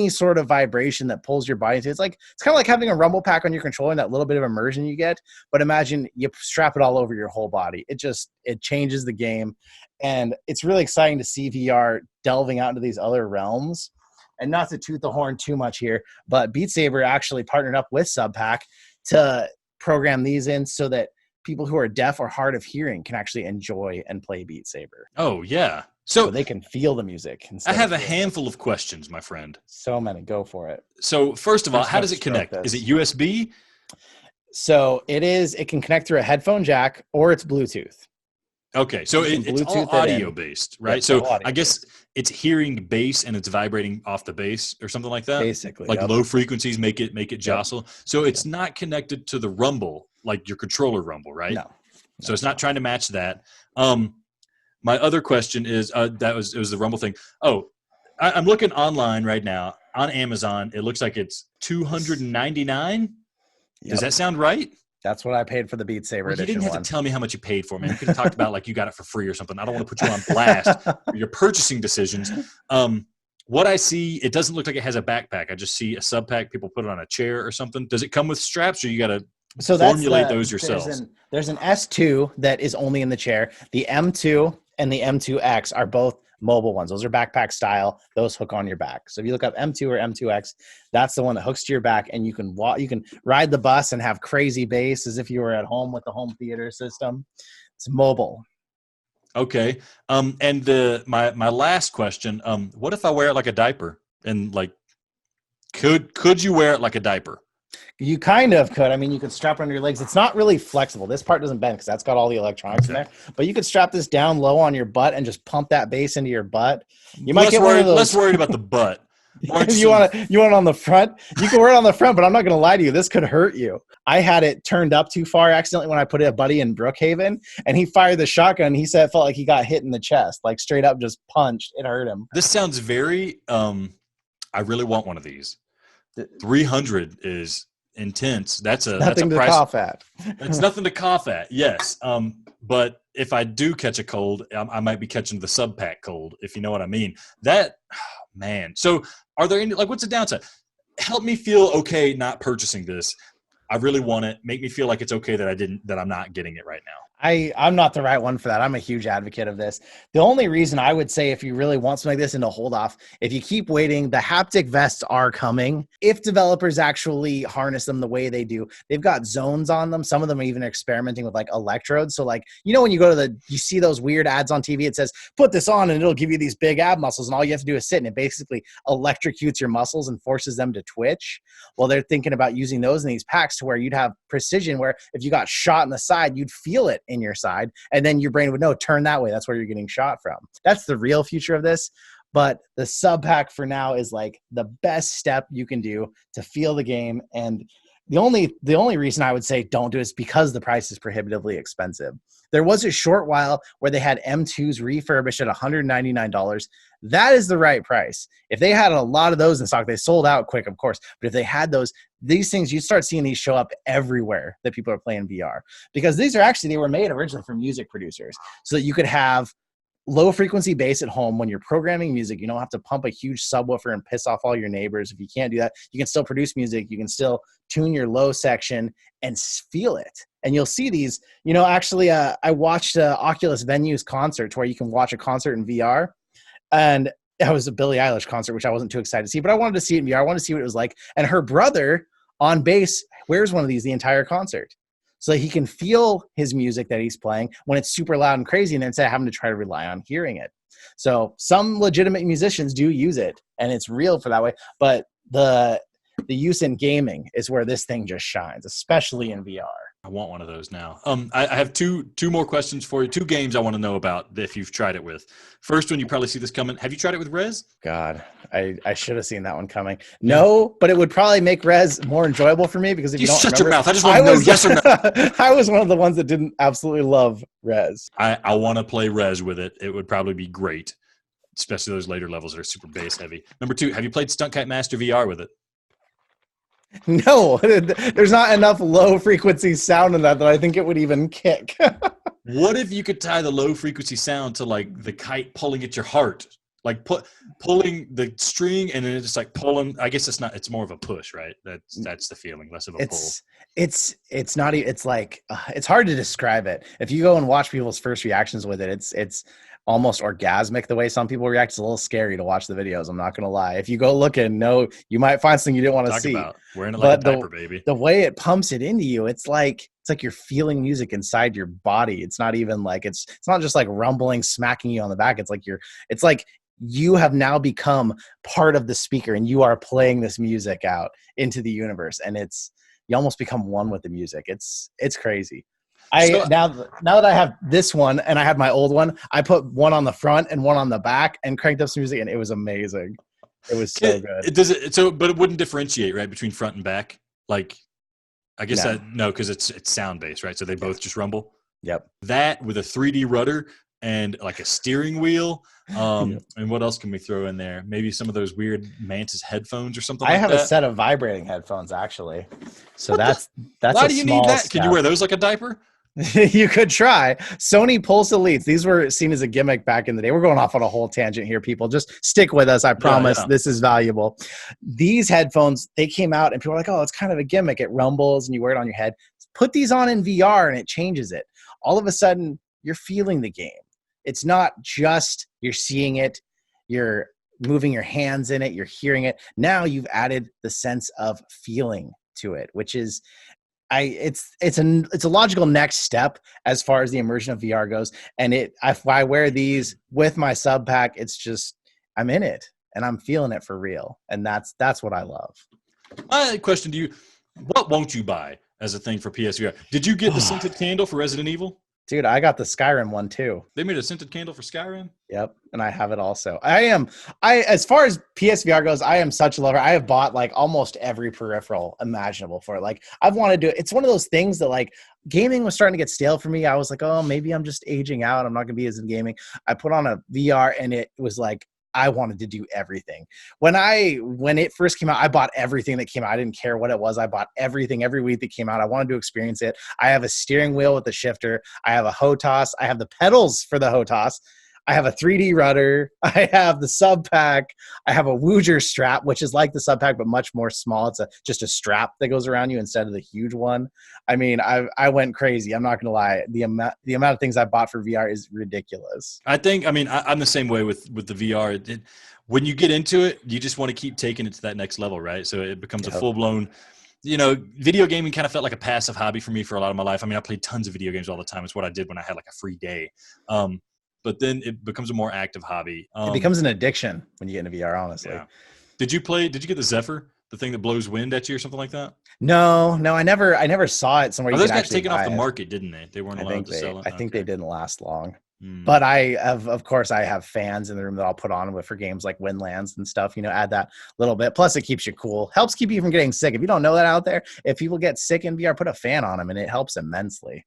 sort of vibration that pulls your body into it's kind of like having a rumble pack on your controller and that little bit of immersion you get. But imagine you strap it all over your whole body. It changes the game. And it's really exciting to see VR delving out into these other realms. And not to toot the horn too much here, but Beat Saber actually partnered up with SUBPAC to program these in so that people who are deaf or hard of hearing can actually enjoy and play Beat Saber. Oh, yeah. So they can feel the music. I have a handful of questions, my friend. So many. Go for it. So first of all, how does it connect? Is it USB? So it can connect through a headphone jack or it's Bluetooth. Okay, so You can it's all Bluetooth it in. audio based, right? Yeah, it's So all audio I guess it's hearing bass and it's vibrating off the bass or something like that. basically. Like Yep. low frequencies make it jostle. So it's Yep. not connected to the rumble like your controller rumble, right? No. So it's not trying to match that. My other question is it was the rumble thing. Oh, I'm looking online right now on Amazon. It looks like it's $299. Does that sound right? That's what I paid for the Beat Saber You edition didn't have one. to tell me how much you paid for, man. You could have talked about like you got it for free or something. I don't want to put you on blast for your purchasing decisions. What I see, it doesn't look like it has a backpack. I just see a sub pack. People put it on a chair or something. Does it come with straps, or you got to formulate those yourselves? There's an S2 that is only in the chair. The M2 and the M2X are both mobile ones. Those are backpack style. Those hook on your back. So if you look up M2 or M2X, that's the one that hooks to your back, and you can walk. You can ride the bus and have crazy bass as if you were at home with the home theater system. It's mobile. Okay. And my last question, what if I wear it like a diaper? And like, could you wear it like a diaper? You kind of could. I mean, you could strap it under your legs. It's not really flexible. This part doesn't bend because that's got all the electronics in there. But you could strap this down low on your butt and just pump that bass into your butt. You might get one of those. Less worried about the butt. You want it on the front? You can wear it on the front, but I'm not going to lie to you. This could hurt you. I had it turned up too far accidentally when I put a buddy in Brookhaven, and he fired the shotgun. He said it felt like he got hit in the chest, like straight up just punched. It hurt him. This sounds very. I really want one of these. 300 is intense. That's a nothing price. To cough at. It's nothing to cough at. Yes. But if I do catch a cold, I might be catching the sub pack cold, if you know what I mean. Man. So are there any, like, what's the downside? Help me feel okay not purchasing this. I really want it. Make me feel like it's okay that I'm not getting it right now. I'm not the right one for that. I'm a huge advocate of this. The only reason I would say if you really want something like this and to hold off, if you keep waiting, the haptic vests are coming. If developers actually harness them the way they do, they've got zones on them. Some of them are even experimenting with like electrodes. So like, you know, when you go to you see those weird ads on TV, it says, put this on and it'll give you these big ab muscles. And all you have to do is sit, and it basically electrocutes your muscles and forces them to twitch. Well, they're thinking about using those in these packs to where you'd have precision, where if you got shot in the side, you'd feel it in your side, and then your brain would know, turn that way. That's where you're getting shot from. That's the real future of this. But the sub pack for now is like the best step you can do to feel the game. And the only reason I would say don't do it is because the price is prohibitively expensive. There was a short while where they had M2s refurbished at $199. That is the right price. If they had a lot of those in stock, they sold out quick, of course. But if they had these things, you start seeing these show up everywhere that people are playing VR, because they were made originally for music producers so that you could have low frequency bass at home when you're programming music. You don't have to pump a huge subwoofer and piss off all your neighbors. If you can't do that, you can still produce music. You can still tune your low section and feel it. And you'll see these, actually, I watched Oculus Venues concerts where you can watch a concert in VR. And that was a Billie Eilish concert, which I wasn't too excited to see, but I wanted to see it in VR. I wanted to see what it was like. And her brother on bass wears one of these the entire concert, so he can feel his music that he's playing when it's super loud and crazy, and instead of having to try to rely on hearing it. So some legitimate musicians do use it, and it's real for that way. But the use in gaming is where this thing just shines, especially in VR. I want one of those now. I have two more questions for you. 2 games I want to know about if you've tried it with. First one, you probably see this coming. Have you tried it with Rez? God, I should have seen that one coming. No, but it would probably make Rez more enjoyable for me, because if you don't shut remember, your mouth. I just want to know yes or no. I was one of the ones that didn't absolutely love Rez. I want to play Rez with it. It would probably be great, especially those later levels that are super bass heavy. Number 2, have you played Stunt Kite Master VR with it? No, there's not enough low frequency sound in that I think it would even kick. What if you could tie the low frequency sound to like the kite pulling at your heart, like pulling the string, and then it's just like pulling? I guess it's more of a push, right? That's the feeling, less of a pull. It's not. It's like it's hard to describe it. If you go and watch people's first reactions with it, it's almost orgasmic the way some people react. It's a little scary to watch the videos, I'm not gonna lie. If you go look and you might find something you didn't want to see. About wearing it like a diaper, baby. The way it pumps it into you, it's like you're feeling music inside your body. It's not even like it's not just like rumbling, smacking you on the back. It's like you have now become part of the speaker, and you are playing this music out into the universe, and you almost become one with the music. It's crazy. Now that I have this one and I had my old one, I put one on the front and one on the back and cranked up some music, and it was amazing. It was so good. But it wouldn't differentiate, right, between front and back. Like, I guess no, because it's sound based, right? So they both just rumble. Yep. That with a 3D rudder and like a steering wheel. And what else can we throw in there? Maybe some of those weird Mantis headphones or something. I have a set of vibrating headphones actually. So that's why do you need that? Can you wear those like a diaper? You could try. Sony Pulse Elites. These were seen as a gimmick back in the day. We're going off on a whole tangent here, people. Just stick with us. I promise this is valuable. These headphones, they came out and people were like, oh, it's kind of a gimmick. It rumbles and you wear it on your head. Put these on in VR and it changes it. All of a sudden, you're feeling the game. It's not just you're seeing it, you're moving your hands in it, you're hearing it. Now you've added the sense of feeling to it, which is it's a logical next step as far as the immersion of VR goes. And if I wear these with my SUBPAC, it's just I'm in it and I'm feeling it for real. And that's what I love. My question to you: what won't you buy as a thing for PSVR? Did you get the scented candle for Resident Evil? Dude, I got the Skyrim one too. They made a scented candle for Skyrim? Yep, and I have it also. As far as PSVR goes, I am such a lover. I have bought like almost every peripheral imaginable for it. Like I've wanted to do it. It's one of those things that like gaming was starting to get stale for me. I was like, oh, maybe I'm just aging out. I'm not gonna be as in gaming. I put on a VR and it was like I wanted to do everything. When it first came out, I bought everything that came out. I didn't care what it was. I bought everything every week that came out. I wanted to experience it. I have a steering wheel with a shifter. I have a HOTAS. I have the pedals for the HOTAS. I have a 3D rudder. I have the SUBPAC. I have a Wooger strap, which is like the SUBPAC, but much more small. It's just a strap that goes around you instead of the huge one. I mean, I went crazy. I'm not going to lie. The amount of things I bought for VR is ridiculous. I'm the same way with the VR. When you get into it, you just want to keep taking it to that next level, right? So it becomes a full-blown, video gaming kind of felt like a passive hobby for me for a lot of my life. I mean, I played tons of video games all the time. It's what I did when I had like a free day. But then it becomes a more active hobby. It becomes an addiction when you get into VR, honestly. Yeah. Did you get the Zephyr, the thing that blows wind at you or something like that? No, I never saw it somewhere. Those got taken off the market, didn't they? They weren't allowed to sell it. I think they didn't last long. But of course, I have fans in the room that I'll put on with for games like Windlands and stuff, add that little bit. Plus, it keeps you cool. Helps keep you from getting sick. If you don't know that out there, if people get sick in VR, put a fan on them, and it helps immensely.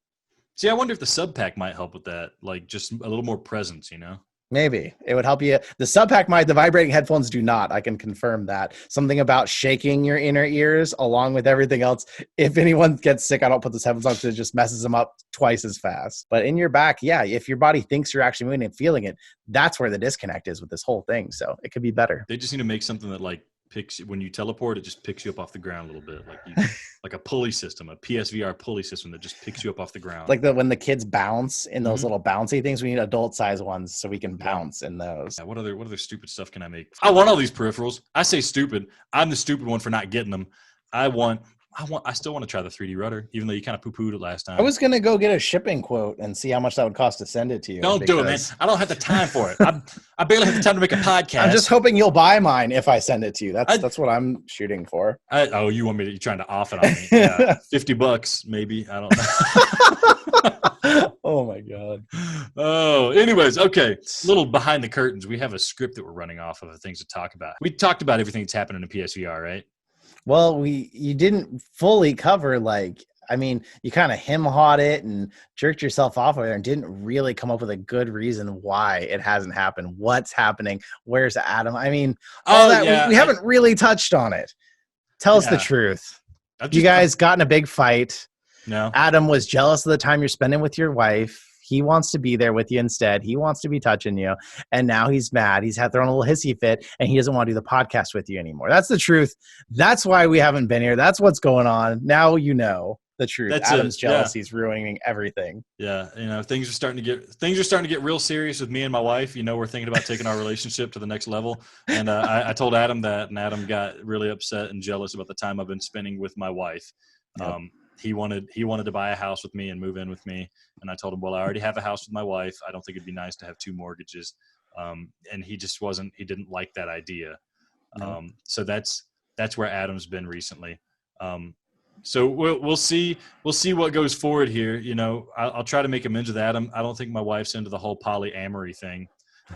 See, I wonder if the SUBPAC might help with that, like just a little more presence, Maybe it would help you. The SUBPAC might, the vibrating headphones do not. I can confirm that. Something about shaking your inner ears along with everything else. If anyone gets sick, I don't put those headphones on because it just messes them up twice as fast. But in your back, yeah, if your body thinks you're actually moving and feeling it, that's where the disconnect is with this whole thing. So it could be better. They just need to make something that like picks when you teleport, it just picks you up off the ground a little bit, like a pulley system, a PSVR pulley system that just picks you up off the ground. Like when the kids bounce in those little bouncy things, we need adult size ones so we can bounce in those. Yeah, what other stupid stuff can I make? I want all these peripherals. I say stupid. I'm the stupid one for not getting them. I still want to try the 3D rudder, even though you kind of poo-pooed it last time. I was going to go get a shipping quote and see how much that would cost to send it to you. Don't do it, man. I don't have the time for it. I barely have the time to make a podcast. I'm just hoping you'll buy mine if I send it to you. That's what I'm shooting for. You want me to, you're trying to off it on me. Yeah, $50 maybe. I don't know. Oh my God. Oh, anyways, okay. A little behind the curtains. We have a script that we're running off of things to talk about. We talked about everything that's happening in PSVR, right? Well, you didn't fully cover, you kind of hem-hawed it and jerked yourself off of there and didn't really come up with a good reason why it hasn't happened. What's happening? Where's Adam? We haven't really touched on it. Tell us the truth. You guys got in a big fight. No. Adam was jealous of the time you're spending with your wife. He wants to be there with you instead. He wants to be touching you. And now he's mad. He's thrown a little hissy fit and he doesn't want to do the podcast with you anymore. That's the truth. That's why we haven't been here. That's what's going on. Now you know the truth. Adam's jealousy is ruining everything. Yeah. Things are starting to get real serious with me and my wife. We're thinking about taking our relationship to the next level. And I told Adam that, and Adam got really upset and jealous about the time I've been spending with my wife. Yep. He wanted to buy a house with me and move in with me. And I told him, well, I already have a house with my wife. I don't think it'd be nice to have 2 mortgages. And he didn't like that idea. So that's where Adam's been recently. So we'll see what goes forward here. You know, I'll try to make amends with Adam. I don't think my wife's into the whole polyamory thing,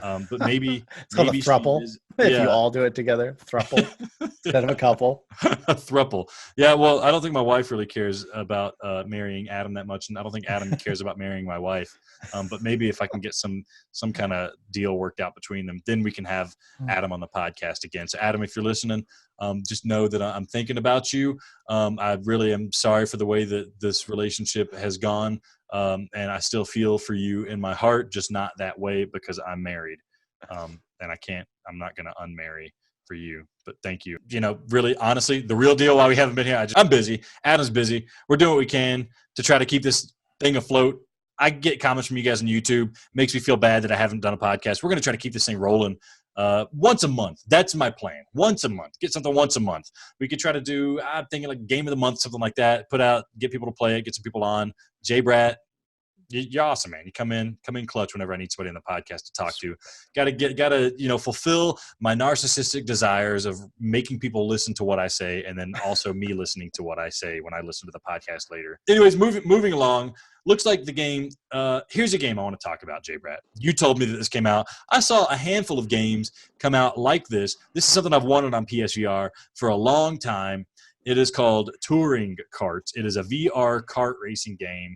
but maybe It's called a maybe she thruple. is. If you Yeah, all do it together, thruple instead of a couple. a thruple. Yeah, well, I don't think my wife really cares about marrying Adam that much, and I don't think Adam cares about marrying my wife. But maybe if I can get some kind of deal worked out between them, then we can have Adam on the podcast again. So, Adam, if you're listening, just know that I'm thinking about you. I really am sorry for the way that this relationship has gone, and I still feel for you in my heart, just not that way because I'm married, and I'm not going to unmarry for you, but thank you. You know, really, honestly, the real deal why we haven't been here, I'm busy. Adam's busy. We're doing what we can to try to keep this thing afloat. I get comments from you guys on YouTube. Makes me feel bad that I haven't done a podcast. We're going to try to keep this thing rolling once a month. That's my plan. Once a month. Get something once a month. We could try to do, I'm thinking like game of the month, something like that. Put out, get people to play it, get some people on. JayBratt, you're awesome, man. You come in clutch whenever I need somebody on the podcast to talk to. Gotta fulfill my narcissistic desires of making people listen to what I say, and then also me listening to what I say when I listen to the podcast later. Anyways, moving along. Looks like the game. Here's a game I want to talk about, JayBratt. You told me that this came out. I saw a handful of games come out like this. This is something I've wanted on PSVR for a long time. It is called Touring Karts. It is a VR kart racing game.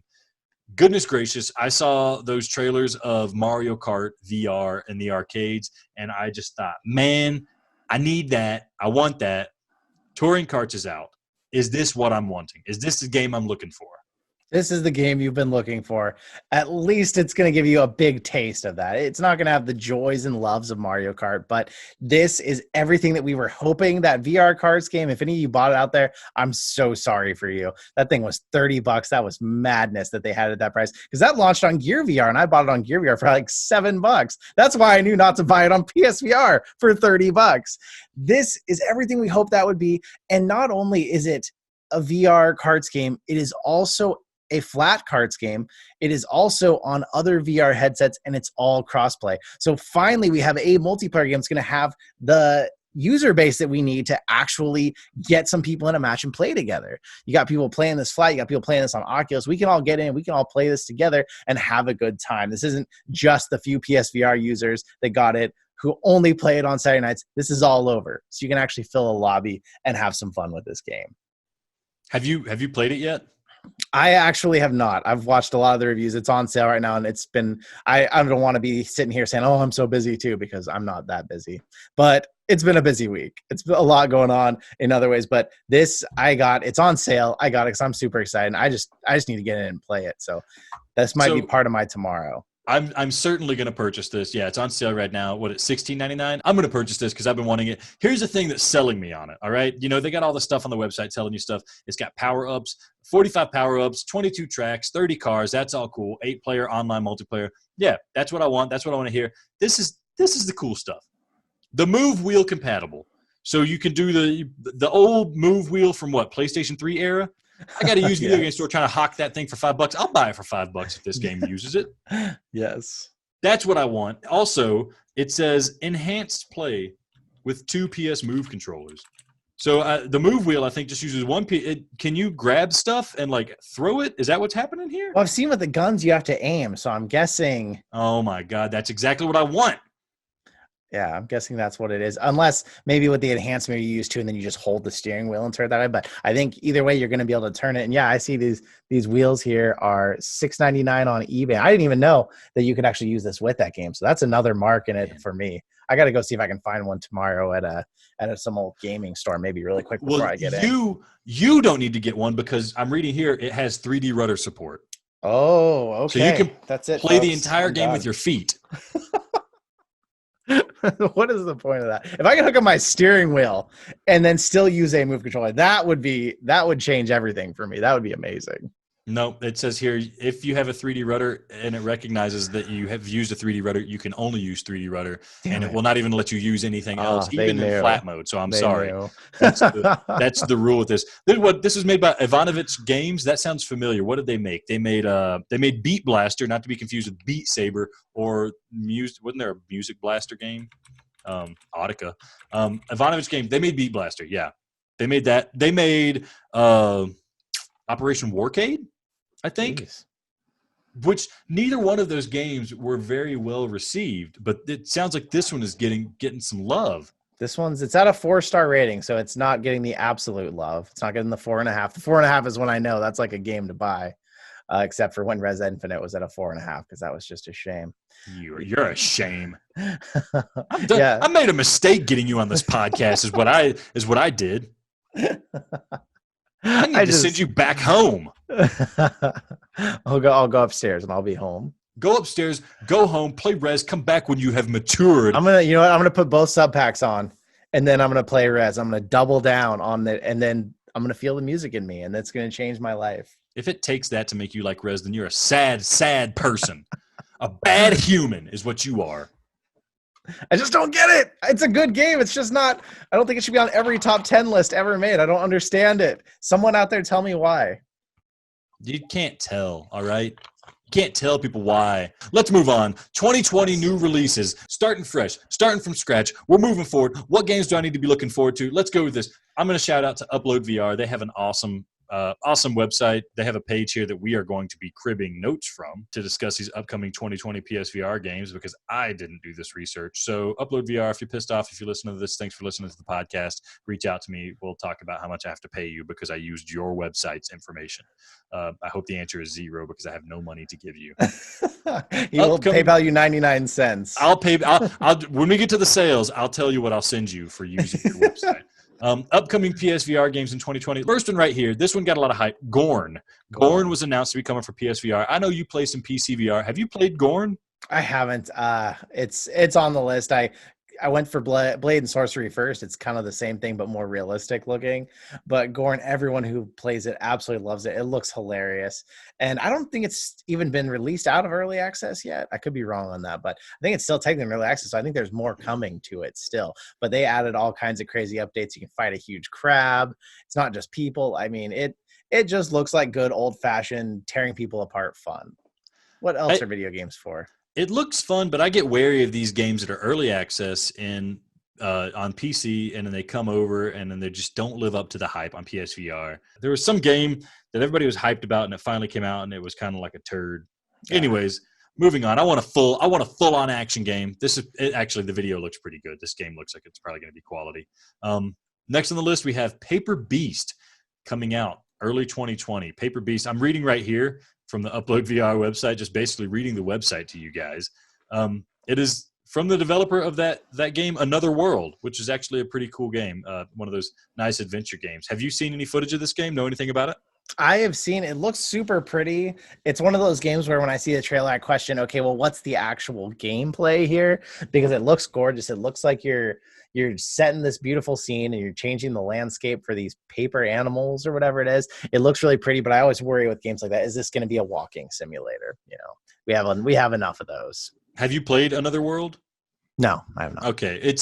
Goodness gracious, I saw those trailers of Mario Kart VR in the arcades, and I just thought, man, I need that. I want that. Touring Karts is out. Is this what I'm wanting? Is this the game I'm looking for? This is the game you've been looking for. At least it's going to give you a big taste of that. It's not going to have the joys and loves of Mario Kart, but this is everything that we were hoping. That VR Karts game, if any of you bought it out there, I'm so sorry for you. That thing was $30. That was madness that they had at that price, because that launched on Gear VR, and I bought it on Gear VR for like $7. That's why I knew not to buy it on PSVR for $30. This is everything we hoped that would be. And not only is it a VR Karts game, it is also a flat karts game. It is also on other VR headsets, and it's all crossplay. So finally, we have a multiplayer game that's going to have the user base that we need to actually get some people in a match and play together. You got people playing this flat. You got people playing this on Oculus. We can all get in. We can all play this together and have a good time. This isn't just the few PSVR users that got it who only play it on Saturday nights. This is all over. So you can actually fill a lobby and have some fun with this game. Have you played it yet? I actually have not. I've watched a lot of the reviews. It's on sale right now, and it's been, I don't want to be sitting here saying, oh, I'm so busy too, because I'm not that busy. But it's been a busy week. It's been a lot going on in other ways. But this, it's on sale. I got it because I'm super excited. And I just need to get in and play it. So this might be part of my tomorrow. I'm certainly going to purchase this. Yeah, it's on sale right now. What, it's $16.99? I'm going to purchase this because I've been wanting it. Here's the thing that's selling me on it, all right? You know, they got all the stuff on the website telling you stuff. It's got power-ups, 45 power-ups, 22 tracks, 30 cars. That's all cool. 8-player online multiplayer. Yeah, that's what I want. That's what I want to hear. This is the cool stuff. The Move Wheel compatible. So you can do the old Move Wheel from what, PlayStation 3 era? I got to use video game store trying to hawk that thing for $5. I'll buy it for $5 if this game uses it. Yes. That's what I want. Also, it says enhanced play with 2 PS Move controllers. So the Move Wheel, I think, just uses one. Can you grab stuff and like throw it? Is that what's happening here? Well, I've seen with the guns you have to aim, so I'm guessing. Oh my God, that's exactly what I want. Yeah, I'm guessing that's what it is. Unless maybe with the enhancement you use too, and then you just hold the steering wheel and turn it that way. But I think either way, you're going to be able to turn it. And yeah, I see these wheels here are $6.99 on eBay. I didn't even know that you could actually use this with that game. So that's another mark in it for me. I got to go see if I can find one tomorrow at some old gaming store, maybe really quick before I get in. You don't need to get one because I'm reading here it has 3D rudder support. Oh, okay. So you can that's it. Play the entire game with your feet. What is the point of that? If I can hook up my steering wheel and then still use a move controller, that would change everything for me. That would be amazing. No, it says here, if you have a 3D rudder and it recognizes that you have used a 3D rudder, you can only use 3D rudder, and it will not even let you use anything else, even in flat mode. So I'm sorry. That's the rule with this. This is made by Ivanovich Games. That sounds familiar. What did they make? They made Beat Blaster, not to be confused with Beat Saber or wasn't there a Music Blaster game? Audica. Ivanovich Games, they made Beat Blaster. Yeah. They made that. They made Operation Warcade, I think. Jeez. Which neither one of those games were very well received, but it sounds like this one is getting some love. It's at a 4-star rating, so it's not getting the absolute love. It's not getting the 4.5. The 4.5 is when I know that's like a game to buy, except for when Res Infinite was at a 4.5, because that was just a shame. You're a shame. I made a mistake getting you on this podcast. Is what I did. I need to send you back home. I'll go upstairs and I'll be home. Go upstairs, go home, play Res, come back when you have matured. I'm gonna put both sub packs on, and then I'm gonna play Res. I'm gonna double down on it, and then I'm gonna feel the music in me, and that's gonna change my life. If it takes that to make you like Res, then you're a sad, sad person. A bad human is what you are. I just don't get it. It's a good game. It's just not. I don't think it should be on every top 10 list ever made. I don't understand it. Someone out there tell me why. You can't tell, all right? You can't tell people why. Let's move on. 2020 new releases. Starting fresh. Starting from scratch. We're moving forward. What games do I need to be looking forward to? Let's go with this. I'm going to shout out to Upload VR. They have an awesome website. They have a page here that we are going to be cribbing notes from to discuss these upcoming 2020 PSVR games, because I didn't do this research. So Upload VR, if you're pissed off, if you listen to this, thanks for listening to the podcast. Reach out to me. We'll talk about how much I have to pay you because I used your website's information. I hope the answer is 0 because I have no money to give you. He will PayPal you 99 cents. I'll when we get to the sales, I'll tell you what I'll send you for using your website. Upcoming PSVR games in 2020. First one right here. This one got a lot of hype. Gorn. Gorn was announced to be coming for PSVR. I know you play some PC VR. Have you played Gorn? I haven't. It's on the list. I went for Blade and Sorcery first. It's kind of the same thing, but more realistic looking. But Gorn, everyone who plays it absolutely loves it. It looks hilarious. And I don't think it's even been released out of early access yet. I could be wrong on that, but I think it's still technically in early access. So I think there's more coming to it still. But they added all kinds of crazy updates. You can fight a huge crab. It's not just people. I mean, it just looks like good old-fashioned tearing people apart fun. What else are video games for? It looks fun, but I get wary of these games that are early access on PC, and then they come over and then they just don't live up to the hype on PSVR. There was some game that everybody was hyped about, and it finally came out, and it was kind of like a turd. Yeah. Anyways, moving on. I want a full-on action game. Actually, the video looks pretty good. This game looks like it's probably going to be quality. Next on the list, we have Paper Beast coming out early 2020. Paper Beast. I'm reading right here from the Upload VR website, just basically reading the website to you guys. It is from the developer of that game, Another World, which is actually a pretty cool game. One of those nice adventure games. Have you seen any footage of this game? Know anything about it? I have seen it. It looks super pretty. It's one of those games where when I see the trailer, I question, okay, well, what's the actual gameplay here? Because it looks gorgeous. It looks like you're setting this beautiful scene and you're changing the landscape for these paper animals or whatever it is. It looks really pretty, but I always worry with games like that. Is this going to be a walking simulator? You know, we have enough of those. Have you played Another World? No, I have not. Okay,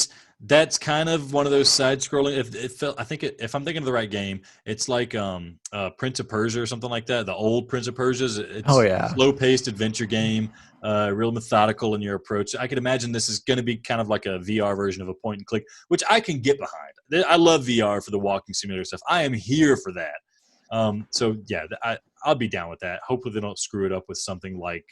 that's kind of one of those side-scrolling. If I'm thinking of the right game, it's like Prince of Persia or something like that. The old Prince of Persia's. It's a slow-paced adventure game, real methodical in your approach. I can imagine this is going to be kind of like a VR version of a point-and-click, which I can get behind. I love VR for the walking simulator stuff. I am here for that. So yeah, I'll be down with that. Hopefully they don't screw it up with something like,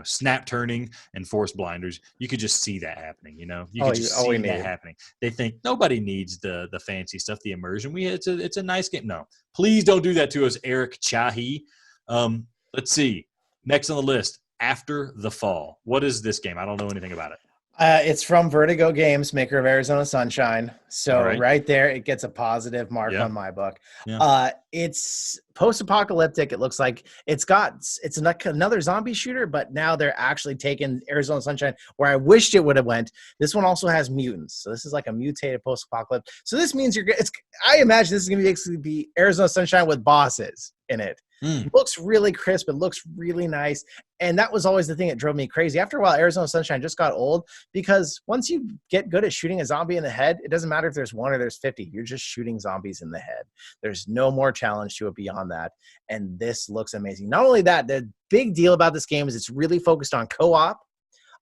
snap turning and force blinders. You could just see that happening, You could just see that happening. They think nobody needs the fancy stuff, the immersion. It's a nice game. No, please don't do that to us, Eric Chahi. Let's see. Next on the list, After the Fall. What is this game? I don't know anything about it. It's from Vertigo Games, maker of Arizona Sunshine. So right there, it gets a positive mark on my book. Yeah. It's post-apocalyptic. It looks like it's another zombie shooter, but now they're actually taking Arizona Sunshine where I wished it would have went. This one also has mutants. So this is like a mutated post-apocalypse. So this means I imagine this is going to basically be Arizona Sunshine with bosses in it. It looks really crisp. It looks really nice. And that was always the thing that drove me crazy. After a while, Arizona Sunshine just got old because once you get good at shooting a zombie in the head, it doesn't matter if there's 1 or there's 50. You're just shooting zombies in the head. There's no more challenge to it beyond that. And this looks amazing. Not only that, the big deal about this game is it's really focused on co-op,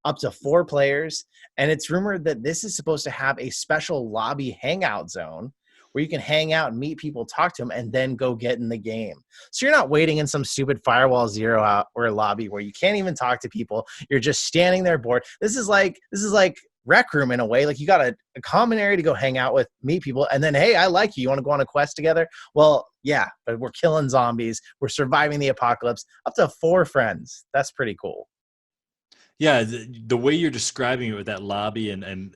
up to 4 players. And it's rumored that this is supposed to have a special lobby hangout zone where you can hang out and meet people, talk to them, and then go get in the game. So you're not waiting in some stupid Firewall Zero out or lobby where you can't even talk to people. You're just standing there bored. This is like Rec Room in a way. Like you got a common area to go hang out with, meet people, and then, hey, I like you. You want to go on a quest together? Well, yeah, but we're killing zombies. We're surviving the apocalypse. Up to 4 friends. That's pretty cool. Yeah, the way you're describing it with that lobby and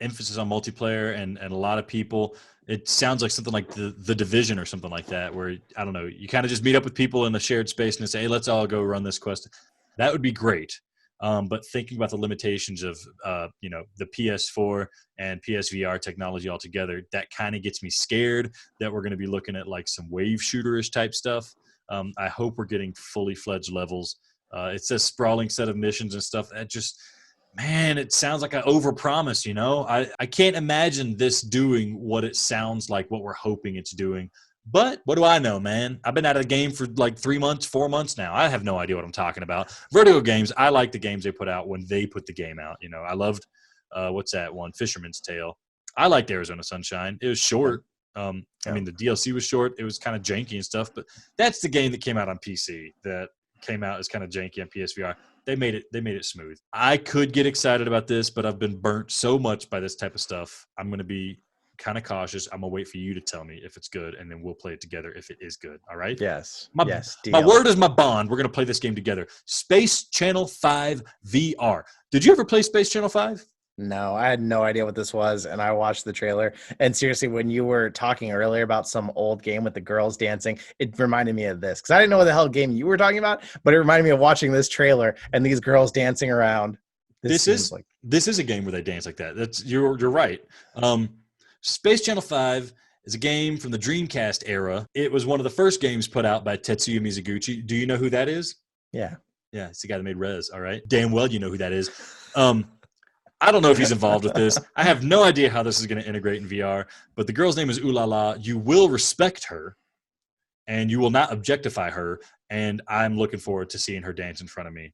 emphasis on multiplayer and a lot of people, it sounds like something like the Division or something like that, where, I don't know, you kind of just meet up with people in a shared space and say, hey, let's all go run this quest. That would be great. But thinking about the limitations of, the PS4 and PSVR technology altogether, that kind of gets me scared that we're going to be looking at like some wave shooterish type stuff. I hope we're getting fully fledged levels. It says sprawling set of missions and stuff. That just, man, it sounds like I overpromise, I can't imagine this doing what it sounds like, what we're hoping it's doing. But what do I know, man? I've been out of the game for like 3 months, 4 months now. I have no idea what I'm talking about. Vertigo Games, I like the games they put out when they put the game out. I loved, what's that one? Fisherman's Tale. I liked Arizona Sunshine. It was short. I mean, the DLC was short. It was kind of janky and stuff. But that's the game that came out on PC that came out as kind of janky on PSVR. They made it smooth. I could get excited about this, but I've been burnt so much by this type of stuff. I'm going to be kind of cautious. I'm gonna wait for you to tell me if it's good, and then we'll play it together if it is good. All right? Yes. My word is my bond. We're gonna play this game together. Space Channel 5 VR. Did you ever play Space Channel 5? No, I had no idea what this was, and I watched the trailer. And seriously, when you were talking earlier about some old game with the girls dancing, it reminded me of this, because I didn't know what the hell game you were talking about, but it reminded me of watching this trailer and these girls dancing around. This is a game where they dance like that. You're right. Space Channel 5 is a game from the Dreamcast era. It was one of the first games put out by Tetsuya Mizuguchi. Do you know who that is? Yeah. Yeah, it's the guy that made Rez, all right? Damn well you know who that is. I don't know if he's involved with this. I have no idea how this is going to integrate in VR, but the girl's name is Ulala. You will respect her, and you will not objectify her, and I'm looking forward to seeing her dance in front of me.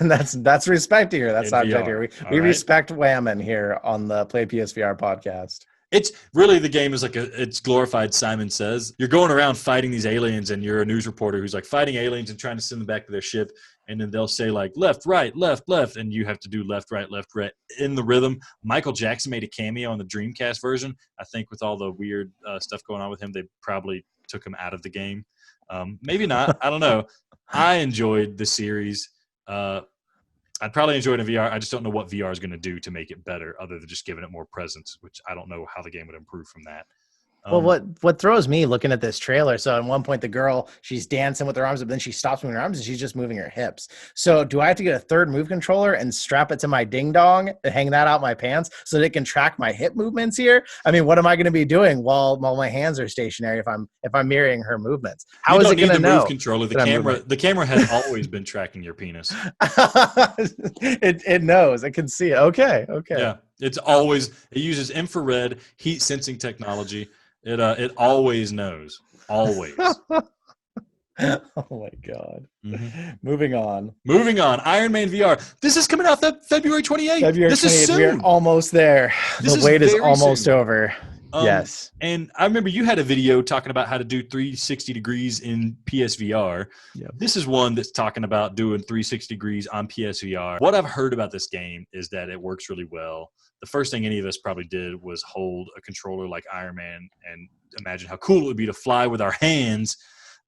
And that's respecting her. That's not objecting her. We right? Respect women here on the Play PSVR podcast. It's really, the game is like it's glorified Simon Says. You're going around fighting these aliens, and you're a news reporter who's like fighting aliens and trying to send them back to their ship. And then they'll say like left, right, left, left, and you have to do left, right in the rhythm. Michael Jackson made a cameo on the Dreamcast version. I think with all the weird stuff going on with him, they probably took him out of the game. Maybe not. I don't know. I enjoyed the series. I'd probably enjoy it in VR. I just don't know what VR is going to do to make it better, other than just giving it more presence, which I don't know how the game would improve from that. Well, what throws me looking at this trailer, so at one point the girl, she's dancing with her arms, but then she stops moving her arms and she's just moving her hips. So do I have to get a third move controller and strap it to my ding dong and hang that out my pants so that it can track my hip movements here? I mean, what am I going to be doing while my hands are stationary if I'm mirroring her movements? How is it going to know? Move controller. The camera has always been tracking your penis. It knows. It can see it. Okay. Yeah, it uses infrared heat sensing technology. It always knows. Always. Oh my God. Mm-hmm. Moving on. Iron Man VR. This is coming out February 28th. This is soon. We're almost there. The wait is almost over. Yes. And I remember you had a video talking about how to do 360 degrees in PSVR. Yep. This is one that's talking about doing 360 degrees on PSVR. What I've heard about this game is that it works really well. The first thing any of us probably did was hold a controller like Iron Man and imagine how cool it would be to fly with our hands.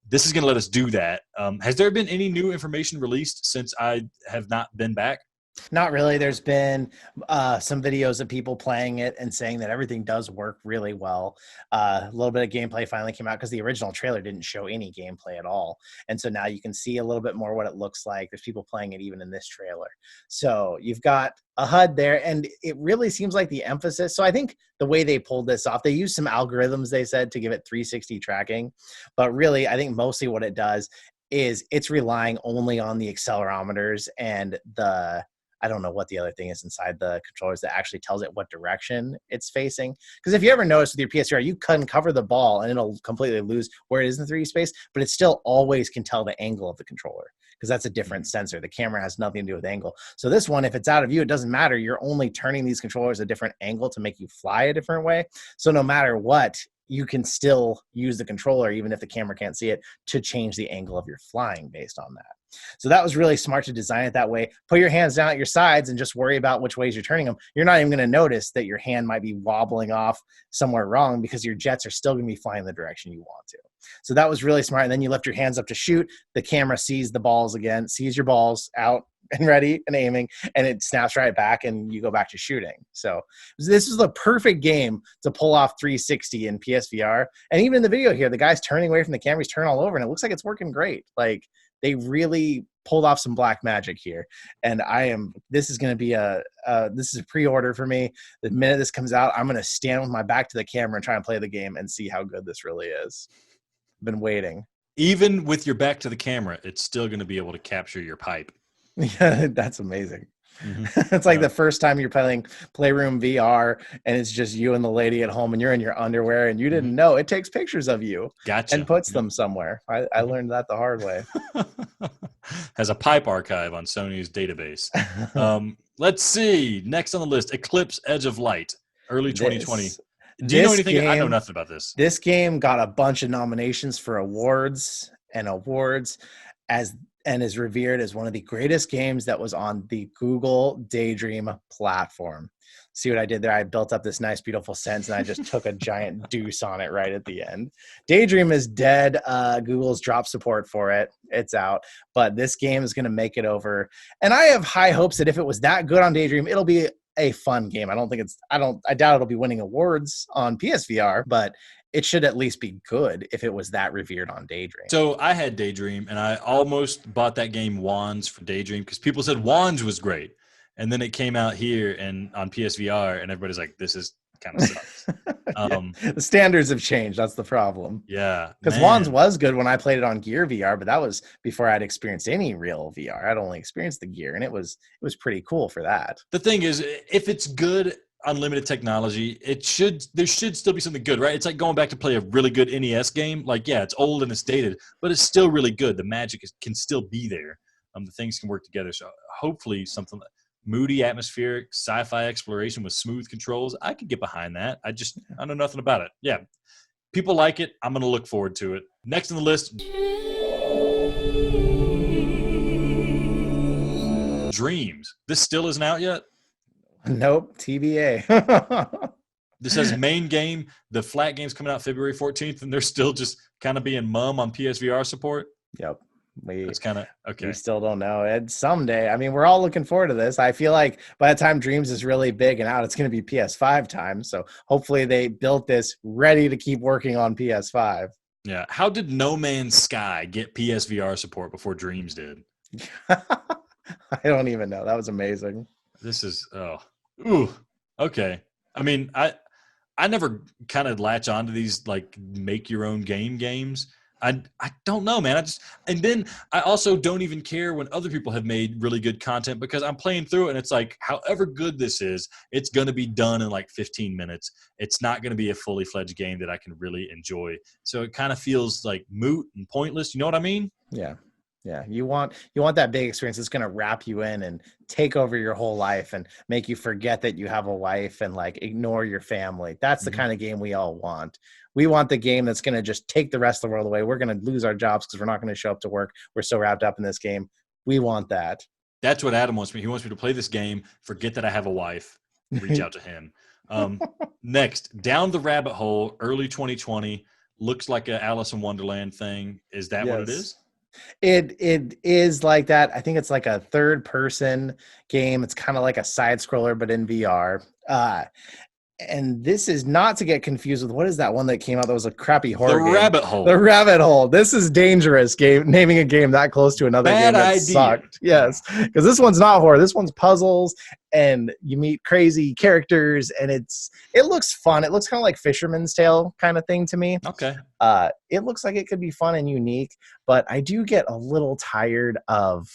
This is going to let us do that. Has there been any new information released since I have not been back? Not really. There's been some videos of people playing it and saying that everything does work really well. A little bit of gameplay finally came out because the original trailer didn't show any gameplay at all. And so now you can see a little bit more what it looks like. There's people playing it even in this trailer. So you've got a HUD there, and it really seems like the emphasis. So I think the way they pulled this off, they used some algorithms, they said, to give it 360 tracking. But really, I think mostly what it does is it's relying only on the accelerometers and the I don't know what the other thing is inside the controllers that actually tells it what direction it's facing. Because if you ever notice with your PSVR, you can cover the ball and it'll completely lose where it is in the 3D space, but it still always can tell the angle of the controller because that's a different sensor. The camera has nothing to do with angle. So this one, if it's out of view, it doesn't matter. You're only turning these controllers a different angle to make you fly a different way. So no matter what, you can still use the controller, even if the camera can't see it, to change the angle of your flying based on that. So that was really smart to design it that way. Put your hands down at your sides and just worry about which ways you're turning them. You're not even going to notice that your hand might be wobbling off somewhere wrong because your jets are still going to be flying the direction you want to. So that was really smart. And then you lift your hands up to shoot. The camera sees the balls again, sees your balls out and ready and aiming, and it snaps right back and you go back to shooting. So this is the perfect game to pull off 360 in PSVR. And even in the video here, the guy's turning away from the camera, he's turning all over, and it looks like it's working great. Like, they really pulled off some black magic here. And this is going to be this is a pre-order for me. The minute this comes out, I'm going to stand with my back to the camera and try and play the game and see how good this really is. I've been waiting. Even with your back to the camera, it's still going to be able to capture your pipe. Yeah, that's amazing. Mm-hmm. It's like the first time you're playing Playroom VR and it's just you and the lady at home and you're in your underwear and you didn't know it takes pictures of you and puts them somewhere. I learned that the hard way. Has a pipe archive on Sony's database. Let's see. Next on the list, Eclipse Edge of Light, early 2020. Do you know anything? I know nothing about this. This game got a bunch of nominations for awards and is revered as one of the greatest games that was on the Google Daydream platform. See what I did there? I built up this nice, beautiful sentence, and I just took a giant deuce on it right at the end. Daydream is dead. Google's dropped support for it. It's out. But this game is going to make it over. And I have high hopes that if it was that good on Daydream, it'll be a fun game. I doubt it'll be winning awards on PSVR, but it should at least be good if it was that revered on Daydream. So I had Daydream, and I almost bought that game Wands for Daydream because people said Wands was great. And then it came out here and on PSVR, and everybody's like, this is kind of sucks. The standards have changed. That's the problem. Yeah. Because Wands was good when I played it on Gear VR, but that was before I'd experienced any real VR. I'd only experienced the Gear, and it was pretty cool for that. The thing is, if it's good, unlimited technology, there should still be something good, right? It's like going back to play a really good NES game. Like, yeah, it's old and it's dated, but it's still really good. The magic can still be there. The things can work together. So hopefully something like moody, atmospheric, sci-fi exploration with smooth controls, I could get behind that. I know nothing about it. Yeah, people like it. I'm going to look forward to it. Next on the list, Dreams. This still isn't out yet? Nope, TBA. This says main game. The flat game's coming out February 14th, and they're still just kind of being mum on PSVR support. Yep. It's kind of okay. We still don't know. And someday, I mean, we're all looking forward to this. I feel like by the time Dreams is really big and out, it's going to be PS5 time. So hopefully they built this ready to keep working on PS5. Yeah. How did No Man's Sky get PSVR support before Dreams did? I don't even know. That was amazing. This is okay. I mean, I never kind of latch onto these like make your own games. I don't know, man. And then I also don't even care when other people have made really good content because I'm playing through it and it's like, however good this is, it's going to be done in like 15 minutes. It's not going to be a fully fledged game that I can really enjoy. So it kind of feels like moot and pointless. You know what I mean? Yeah. Yeah, you want that big experience that's going to wrap you in and take over your whole life and make you forget that you have a wife and like ignore your family. That's the kind of game we all want. We want the game that's going to just take the rest of the world away. We're going to lose our jobs because we're not going to show up to work. We're so wrapped up in this game. We want that. That's what Adam wants me. He wants me to play this game, forget that I have a wife, reach out to him. Next, Down the Rabbit Hole, early 2020. Looks like a Alice in Wonderland thing. Is that what it is? It is like that. I think it's like a third person game. It's kind of like a side scroller, but in VR. And this is not to get confused with what is that one that came out that was a crappy horror game? The Rabbit Hole. The Rabbit Hole. This is dangerous naming a game that close to another game that sucked. Yes, because this one's not horror. This one's puzzles, and you meet crazy characters, and it looks fun. It looks kind of like Fisherman's Tale kind of thing to me. Okay. It looks like it could be fun and unique, but I do get a little tired of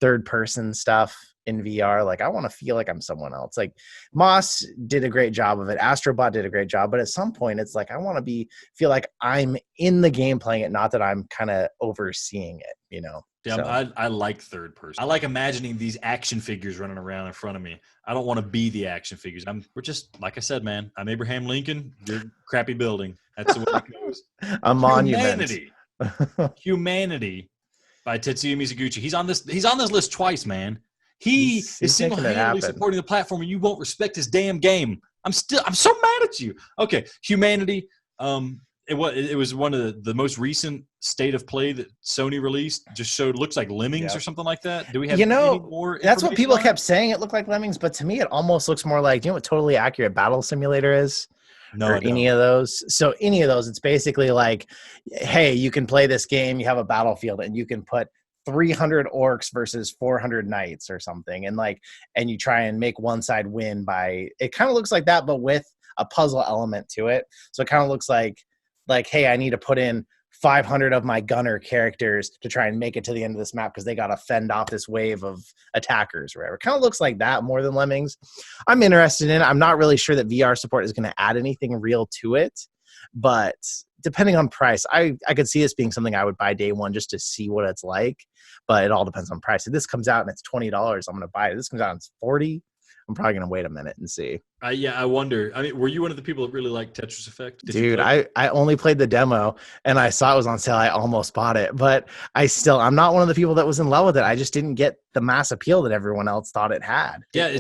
third person stuff. in VR. Like I want to feel like I'm someone else. Like Moss did a great job of it. Astrobot did a great job, but at some point it's like I want to feel like I'm in the game playing it, not that I'm kind of overseeing it, you know. Yeah, So. I like third person. I like imagining these action figures running around in front of me. I don't want to be the action figures. We're just, like I said, man, I'm Abraham Lincoln, you're crappy building. That's the way it goes. A monument. Humanity by Tetsuya Mizuguchi. He's on this list twice, man. He is single-handedly supporting the platform, and you won't respect his damn game. I'm so mad at you. Okay, Humanity. It was one of the most recent state of play that Sony released. Just showed looks like Lemmings or something like that. Do we have any more? That's what people kept saying. It looked like Lemmings, but to me, it almost looks more like, do you know what Totally Accurate Battle Simulator is? No, or any of those. So any of those, it's basically like, hey, you can play this game. You have a battlefield, and you can put 300 orcs versus 400 knights or something, and you try and make one side win by. It kind of looks like that, but with a puzzle element to it. So it kind of looks like, hey, I need to put in 500 of my gunner characters to try and make it to the end of this map because they got to fend off this wave of attackers or whatever. It kind of looks like that more than Lemmings. I'm interested in it. I'm not really sure that VR support is going to add anything real to it, but depending on price, I could see this being something I would buy day one just to see what it's like, but it all depends on price. If this comes out and it's $20, I'm going to buy it. If this comes out and it's $40, I'm probably going to wait a minute and see. Yeah, I wonder. I mean, were you one of the people that really liked Tetris Effect? Dude, I only played the demo, and I saw it was on sale. I almost bought it, but I'm not one of the people that was in love with it. I just didn't get the mass appeal that everyone else thought it had. Yeah,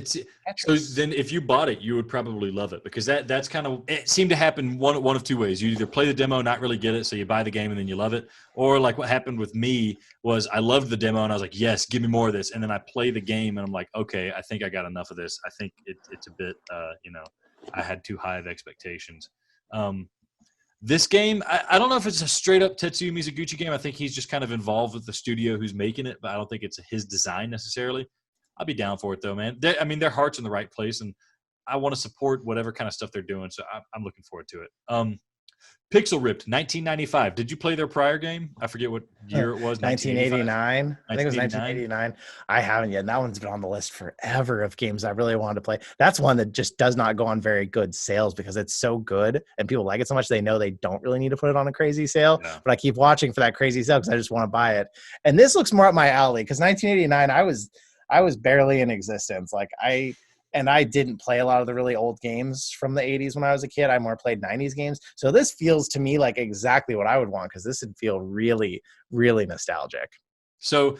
so then if you bought it, you would probably love it because that's kind of, it seemed to happen one of two ways. You either play the demo, not really get it, so you buy the game and then you love it, or like what happened with me was I loved the demo and I was like, yes, give me more of this, and then I play the game and I'm like, okay, I think I got enough of this. I think it's a bit, I had too high of expectations. This game, I don't know if it's a straight up Tetsuya Mizuguchi game. I think he's just kind of involved with the studio who's making it, but I don't think it's his design necessarily. I'll be down for it though, man. Their heart's in the right place, and I want to support whatever kind of stuff they're doing, so I'm looking forward to it. Pixel Ripped, 1995. Did you play their prior game? I forget what year it was. 1989. I think it was 1989. I haven't yet. That one's been on the list forever of games I really wanted to play. That's one that just does not go on very good sales because it's so good and people like it so much they know they don't really need to put it on a crazy sale. Yeah. But I keep watching for that crazy sale because I just want to buy it. And this looks more up my alley because 1989, I was barely in existence. I didn't play a lot of the really old games from the 80s when I was a kid. I more played 90s games. So this feels to me like exactly what I would want because this would feel really, really nostalgic. So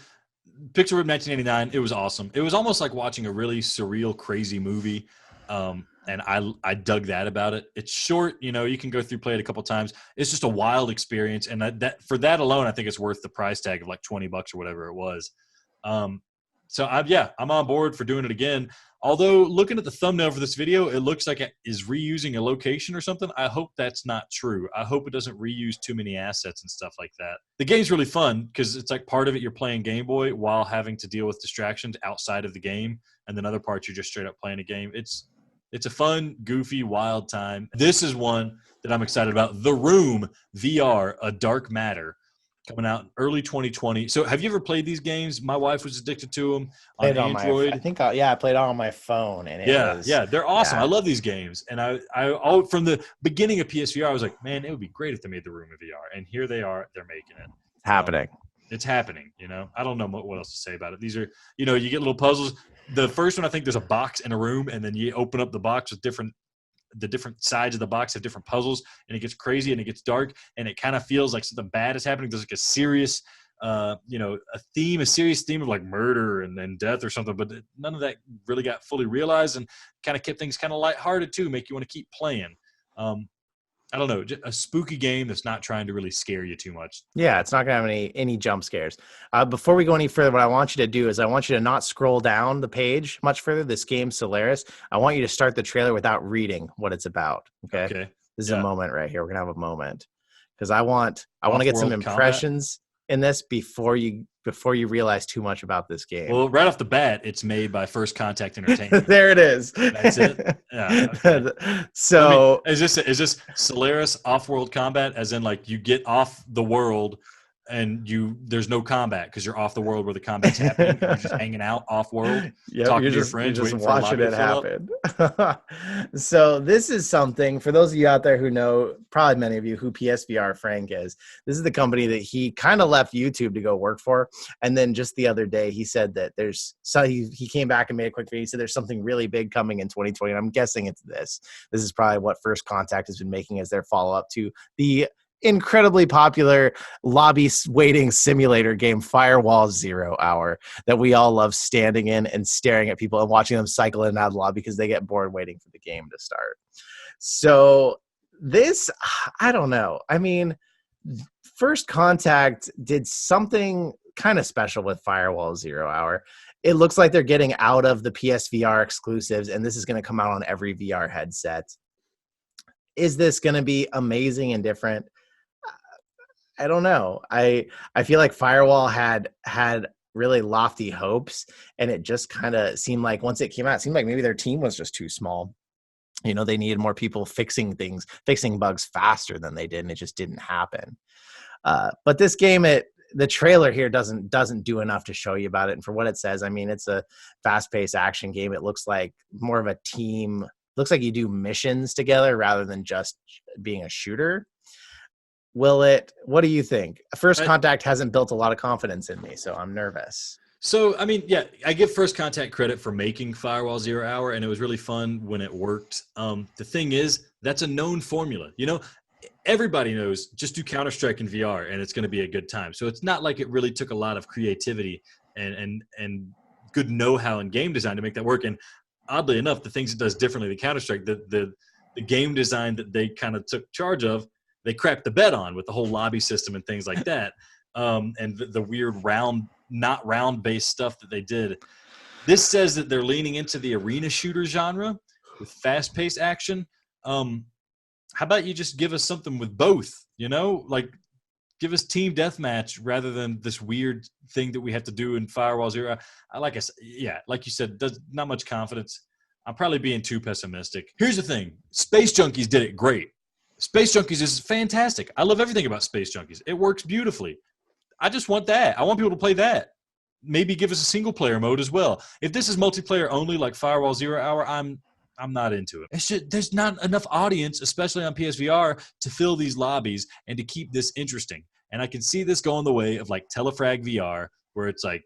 Pixel Ripped 1989, it was awesome. It was almost like watching a really surreal, crazy movie. And I dug that about it. It's short, you can go through, play it a couple times. It's just a wild experience. And that for that alone, I think it's worth the price tag of like $20 or whatever it was. So I'm on board for doing it again. Although looking at the thumbnail for this video, it looks like it is reusing a location or something. I hope that's not true. I hope it doesn't reuse too many assets and stuff like that. The game's really fun because it's like part of it you're playing Game Boy while having to deal with distractions outside of the game, and then other parts you're just straight up playing a game. It's a fun, goofy, wild time. This is one that I'm excited about. The Room VR, A Dark Matter. Coming out in early 2020. So have you ever played these games? My wife was addicted to them on Android. I played it on my phone. And they're awesome. Yeah. I love these games. And I from the beginning of PSVR, I was like, man, it would be great if they made The Room a VR. And here they are. They're making it. Happening. It's happening. I don't know what else to say about it. These are, you get little puzzles. The first one, I think there's a box in a room, and then you open up the box with the different sides of the box have different puzzles, and it gets crazy and it gets dark, and it kind of feels like something bad is happening. There's like a serious, a serious theme of like murder and then death or something, but none of that really got fully realized, and kind of kept things kind of lighthearted too, make you want to keep playing. I don't know, just a spooky game that's not trying to really scare you too much. Yeah, it's not going to have any jump scares. Before we go any further, what I want you to do is I want you to not scroll down the page much further. This game, Solaris. I want you to start the trailer without reading what it's about. Okay. This is a moment right here. We're going to have a moment because I want to get some impressions in this before you realize too much about this game. Well, right off the bat, it's made by First Contact Entertainment. There it is. That's it. Yeah. Okay. So is this Solaris off-world combat? As in, like you get off the world and there's no combat because you're off the world where the combat's happening. You're just hanging out off world, talking to your friends, you're just waiting for a lobby watching it to fill up. happen. So this is something for those of you out there who know, probably many of you, who PSVR Frank is. This is the company that he kind of left YouTube to go work for, and then just the other day he said that he came back and made a quick video. He said there's something really big coming in 2020, and I'm guessing it's this. This is probably what First Contact has been making as their follow-up to the incredibly popular lobby waiting simulator game Firewall 0 Hour that we all love standing in and staring at people and watching them cycle in and out of the lobby because they get bored waiting for the game to start. So this, I don't know. I mean, First Contact did something kind of special with Firewall 0 Hour. It looks like they're getting out of the PSVR exclusives, and this is going to come out on every VR headset. Is this going to be amazing and different? I don't know. I feel like Firewall had really lofty hopes, and it just kind of seemed like once it came out, it seemed like maybe their team was just too small. You know, they needed more people fixing bugs faster than they did, and it just didn't happen. But this game, the trailer here doesn't do enough to show you about it. And for what it says, I mean, it's a fast-paced action game. It looks like more of a team. Looks like you do missions together rather than just being a shooter. What do you think? First Contact hasn't built a lot of confidence in me, so I'm nervous. So, I mean, yeah, I give First Contact credit for making Firewall 0 Hour, and it was really fun when it worked. The thing is, that's a known formula. You know, everybody knows just do Counter-Strike in VR, and it's going to be a good time. So it's not like it really took a lot of creativity and good know-how in game design to make that work. And oddly enough, the things it does differently than Counter-Strike, the game design that they kind of took charge of, they crapped the bed on with the whole lobby system and things like that. And the weird not round-based stuff that they did. This says that they're leaning into the arena shooter genre with fast-paced action. How about you just give us something with both, you know? Like, give us team deathmatch rather than this weird thing that we have to do in Firewall 0. Like you said, not much confidence. I'm probably being too pessimistic. Here's the thing. Space Junkies did it great. Space Junkies is fantastic. I love everything about Space Junkies. It works beautifully. I just want that. I want people to play that. Maybe give us a single-player mode as well. If this is multiplayer only like Firewall 0 Hour, I'm not into it. There's not enough audience, especially on PSVR, to fill these lobbies and to keep this interesting. And I can see this going the way of like Telefrag VR, where it's like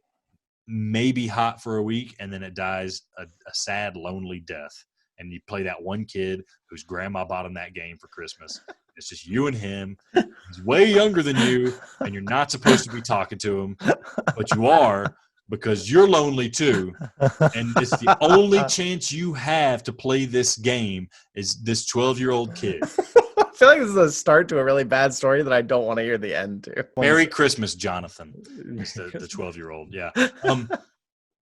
maybe hot for a week and then it dies a sad, lonely death. And you play that one kid whose grandma bought him that game for Christmas. It's just you and him. He's way younger than you, and you're not supposed to be talking to him, but you are because you're lonely too. And it's the only chance you have to play this game is this 12-year-old kid. I feel like this is a start to a really bad story that I don't want to hear the end to. Merry Christmas, Jonathan. It's the 12-year-old, yeah.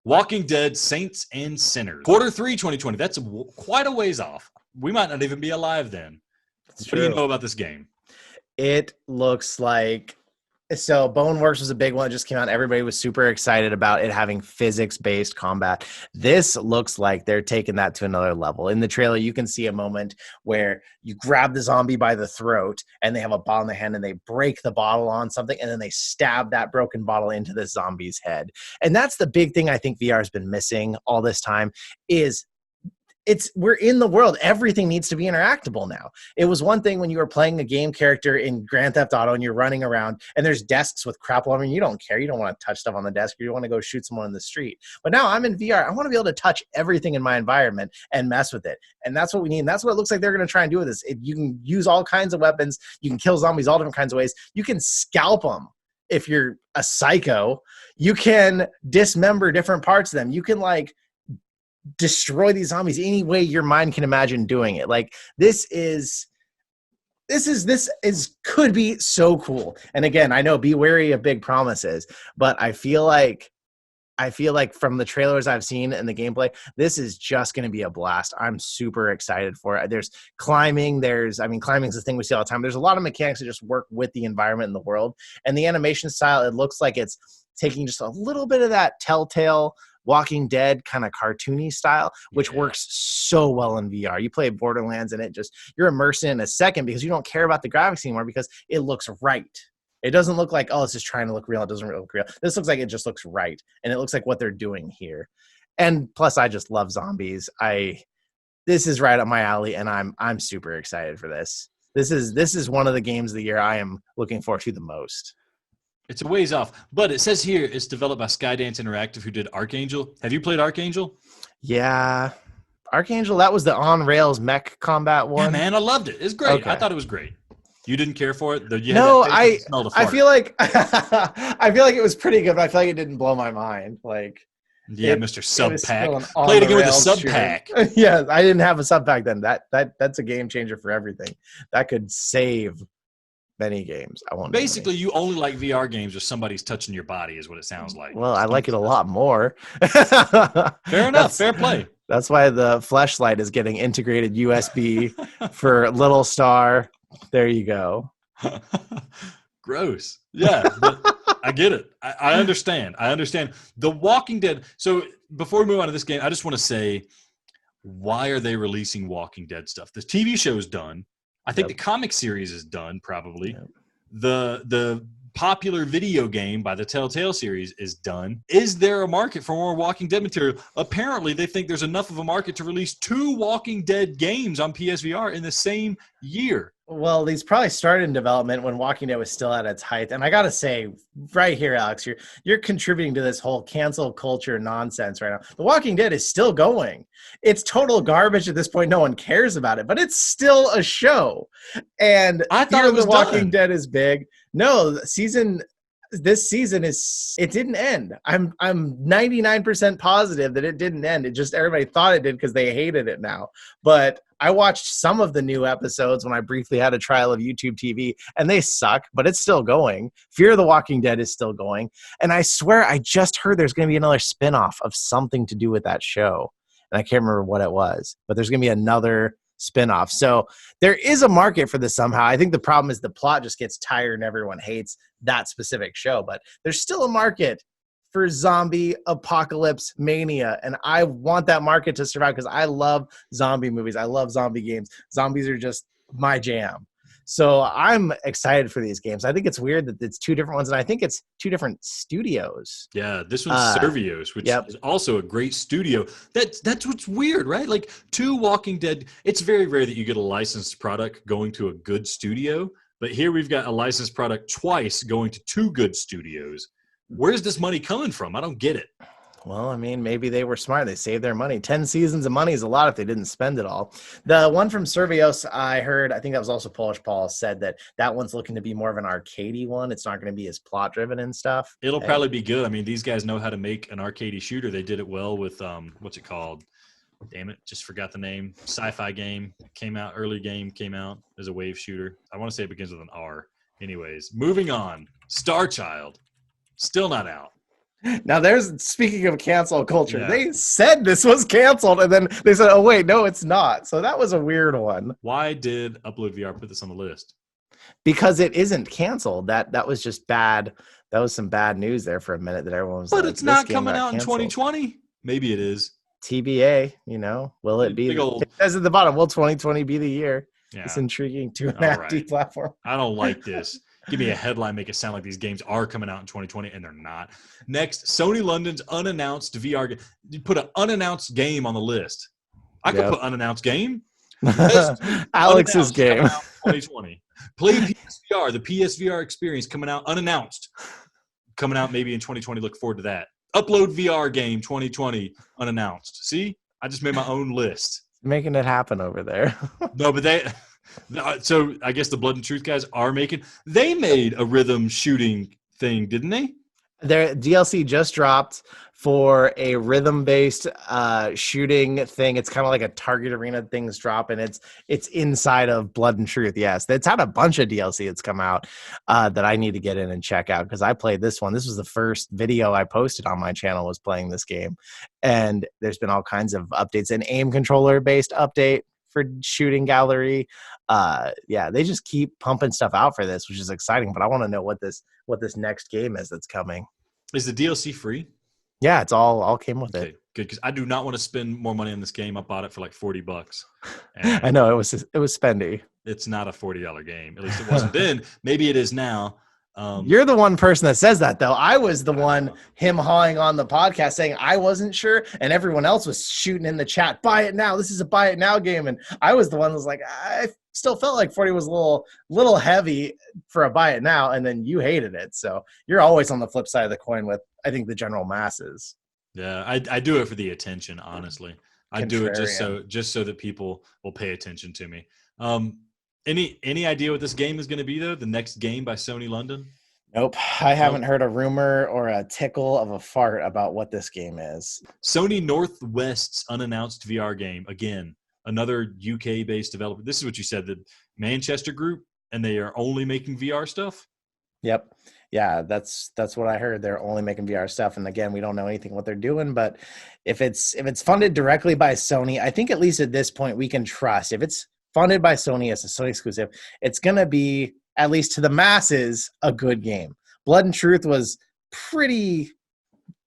Walking Dead, Saints and Sinners. Q3 2020. That's quite a ways off. We might not even be alive then. What do you know about this game? It looks like... So Boneworks was a big one that just came out. Everybody was super excited about it having physics-based combat. This looks like they're taking that to another level. In the trailer, you can see a moment where you grab the zombie by the throat and they have a bottle in their hand and they break the bottle on something and then they stab that broken bottle into the zombie's head. And that's the big thing I think VR has been missing all this time is we're in the world. Everything needs to be interactable now. It was one thing when you were playing a game character in Grand Theft Auto and you're running around and there's desks with crap all over and you don't care. You don't want to touch stuff on the desk. You want to go shoot someone in the street. But now I'm in VR. I want to be able to touch everything in my environment and mess with it. And that's what we need. And that's what it looks like they're going to try and do with this. You can use all kinds of weapons. You can kill zombies all different kinds of ways. You can scalp them if you're a psycho. You can dismember different parts of them. You can destroy these zombies any way your mind can imagine doing it. Like this could be so cool. And again, I know be wary of big promises, but I feel like from the trailers I've seen and the gameplay, this is just going to be a blast. I'm super excited for it. There's climbing. Climbing is the thing we see all the time. There's a lot of mechanics that just work with the environment in the world. And the animation style, it looks like it's taking just a little bit of that Telltale Walking Dead kind of cartoony style, which works so well in VR. You play Borderlands and you're immersed in a second because you don't care about the graphics anymore because it looks right. It doesn't look like, oh, it's just trying to look real. It doesn't really look real. This looks like it just looks right. And it looks like what they're doing here. And plus, I just love zombies. This is right up my alley, and I'm super excited for this. This is one of the games of the year I am looking forward to the most. It's a ways off, but it says here it's developed by Skydance Interactive, who did Archangel. Have you played Archangel? Yeah. Archangel, that was the on-rails mech combat one. Yeah, man, I loved it. It's great. Okay. I thought it was great. You didn't care for it? No, I feel like I feel like it was pretty good, but I feel like it didn't blow my mind. Like, yeah, Mr. Subpack. Played again with the Subpack. Yeah, I didn't have a Subpack then. That's a game changer for everything. That could save many games. I won't. Basically, you only like VR games where somebody's touching your body, is what it sounds like. Well, I like it a lot more. Fair enough. Fair play. That's why the fleshlight is getting integrated USB for Little Star. There you go. Gross. Yeah, but I get it. I understand. I understand. The Walking Dead. So before we move on to this game, I just want to say, why are they releasing Walking Dead stuff? The TV show is done. I think the comic series is done, probably. Yep. The popular video game by the Telltale series is done. Is there a market for more Walking Dead material? Apparently, they think there's enough of a market to release 2 Walking Dead games on PSVR in the same year. Well, these probably started in development when Walking Dead was still at its height. And I got to say, right here, Alex, you're contributing to this whole cancel culture nonsense right now. The Walking Dead is still going. It's total garbage at this point. No one cares about it, but it's still a show. And I thought it was The Walking Dead is big. No, this season it didn't end. I'm 99% positive that it didn't end. It just everybody thought it did because they hated it now. But I watched some of the new episodes when I briefly had a trial of YouTube TV, and they suck, but it's still going. Fear the Walking Dead is still going. And I swear I just heard there's going to be another spinoff of something to do with that show. And I can't remember what it was, but there's going to be another spinoff. So there is a market for this somehow. I think the problem is the plot just gets tired and everyone hates that specific show, but there's still a market for zombie apocalypse mania. And I want that market to survive because I love zombie movies. I love zombie games. Zombies are just my jam. So I'm excited for these games. I think it's weird that it's 2 different ones, and I think it's 2 different studios. Yeah, this one's Servios, which is also a great studio. That's what's weird, right? Like 2 Walking Dead. It's very rare that you get a licensed product going to a good studio, but here we've got a licensed product twice going to 2 good studios. Where's this money coming from? I don't get it. Well, I mean, maybe they were smart. They saved their money. 10 seasons of money is a lot if they didn't spend it all. The one from Servios, I heard, I think that was also Polish Paul, said that one's looking to be more of an arcadey one. It's not going to be as plot-driven and stuff. It'll probably be good. I mean, these guys know how to make an arcadey shooter. They did it well with, what's it called? Damn it, just forgot the name. Sci-fi game came out, early game came out as a wave shooter. I want to say it begins with an R. Anyways, moving on. Star Child, still not out. Now, speaking of cancel culture, They said this was canceled, and then they said, oh, wait, no, it's not. So that was a weird one. Why did Upload VR put this on the list? Because it isn't canceled. That was just bad. That was some bad news there for a minute that everyone was But it's not coming out in 2020. Maybe it is. TBA, will it be? It says at the bottom, will 2020 be the year? Yeah. It's intriguing 2.5D platform. I don't like this. Give me a headline, make it sound like these games are coming out in 2020, and they're not. Next, Sony London's unannounced VR game. You put an unannounced game on the list. I could put unannounced game. Alex's game. 2020. Play PSVR, the PSVR experience coming out unannounced. Coming out maybe in 2020. Look forward to that. Upload VR game 2020 unannounced. See? I just made my own list. Making it happen over there. No, but so I guess the Blood and Truth guys they made a rhythm shooting thing, didn't they? Their DLC just dropped for a rhythm-based shooting thing. It's kind of like a Target Arena things drop, and it's inside of Blood and Truth. Yes, it's had a bunch of DLC that's come out that I need to get in and check out because I played this one. This was the first video I posted on my channel was playing this game, and there's been all kinds of updates. An aim controller-based update for shooting gallery. They just keep pumping stuff out for this, which is exciting. But I want to know what this next game is that's coming. Is the DLC free? Yeah, it's all came with it. Good, because I do not want to spend more money on this game. I bought it for like $40. I know it was spendy. It's not a $40 game. At least it wasn't then. Maybe it is now. You're the one person that says that, though. I was the one him hawing on the podcast saying I wasn't sure, and everyone else was shooting in the chat, buy it now. This is a buy it now game. And I was the one that was like, I still felt like 40 was a little heavy for a buy it now, and then you hated it. So you're always on the flip side of the coin with, I think, the general masses. Yeah, I do it for the attention, honestly. I do it just so that people will pay attention to me. Any idea what this game is going to be, though? The next game by Sony London? Nope. I haven't heard a rumor or a tickle of a fart about what this game is. Sony Northwest's unannounced VR game. Again, another UK-based developer. This is what you said, the Manchester group, and they are only making VR stuff? Yep. Yeah, that's what I heard. They're only making VR stuff. And again, we don't know anything what they're doing, but if it's funded directly by Sony, I think at least at this point we can trust. If it's funded by Sony as a Sony exclusive, it's going to be, at least to the masses, a good game. Blood and Truth was pretty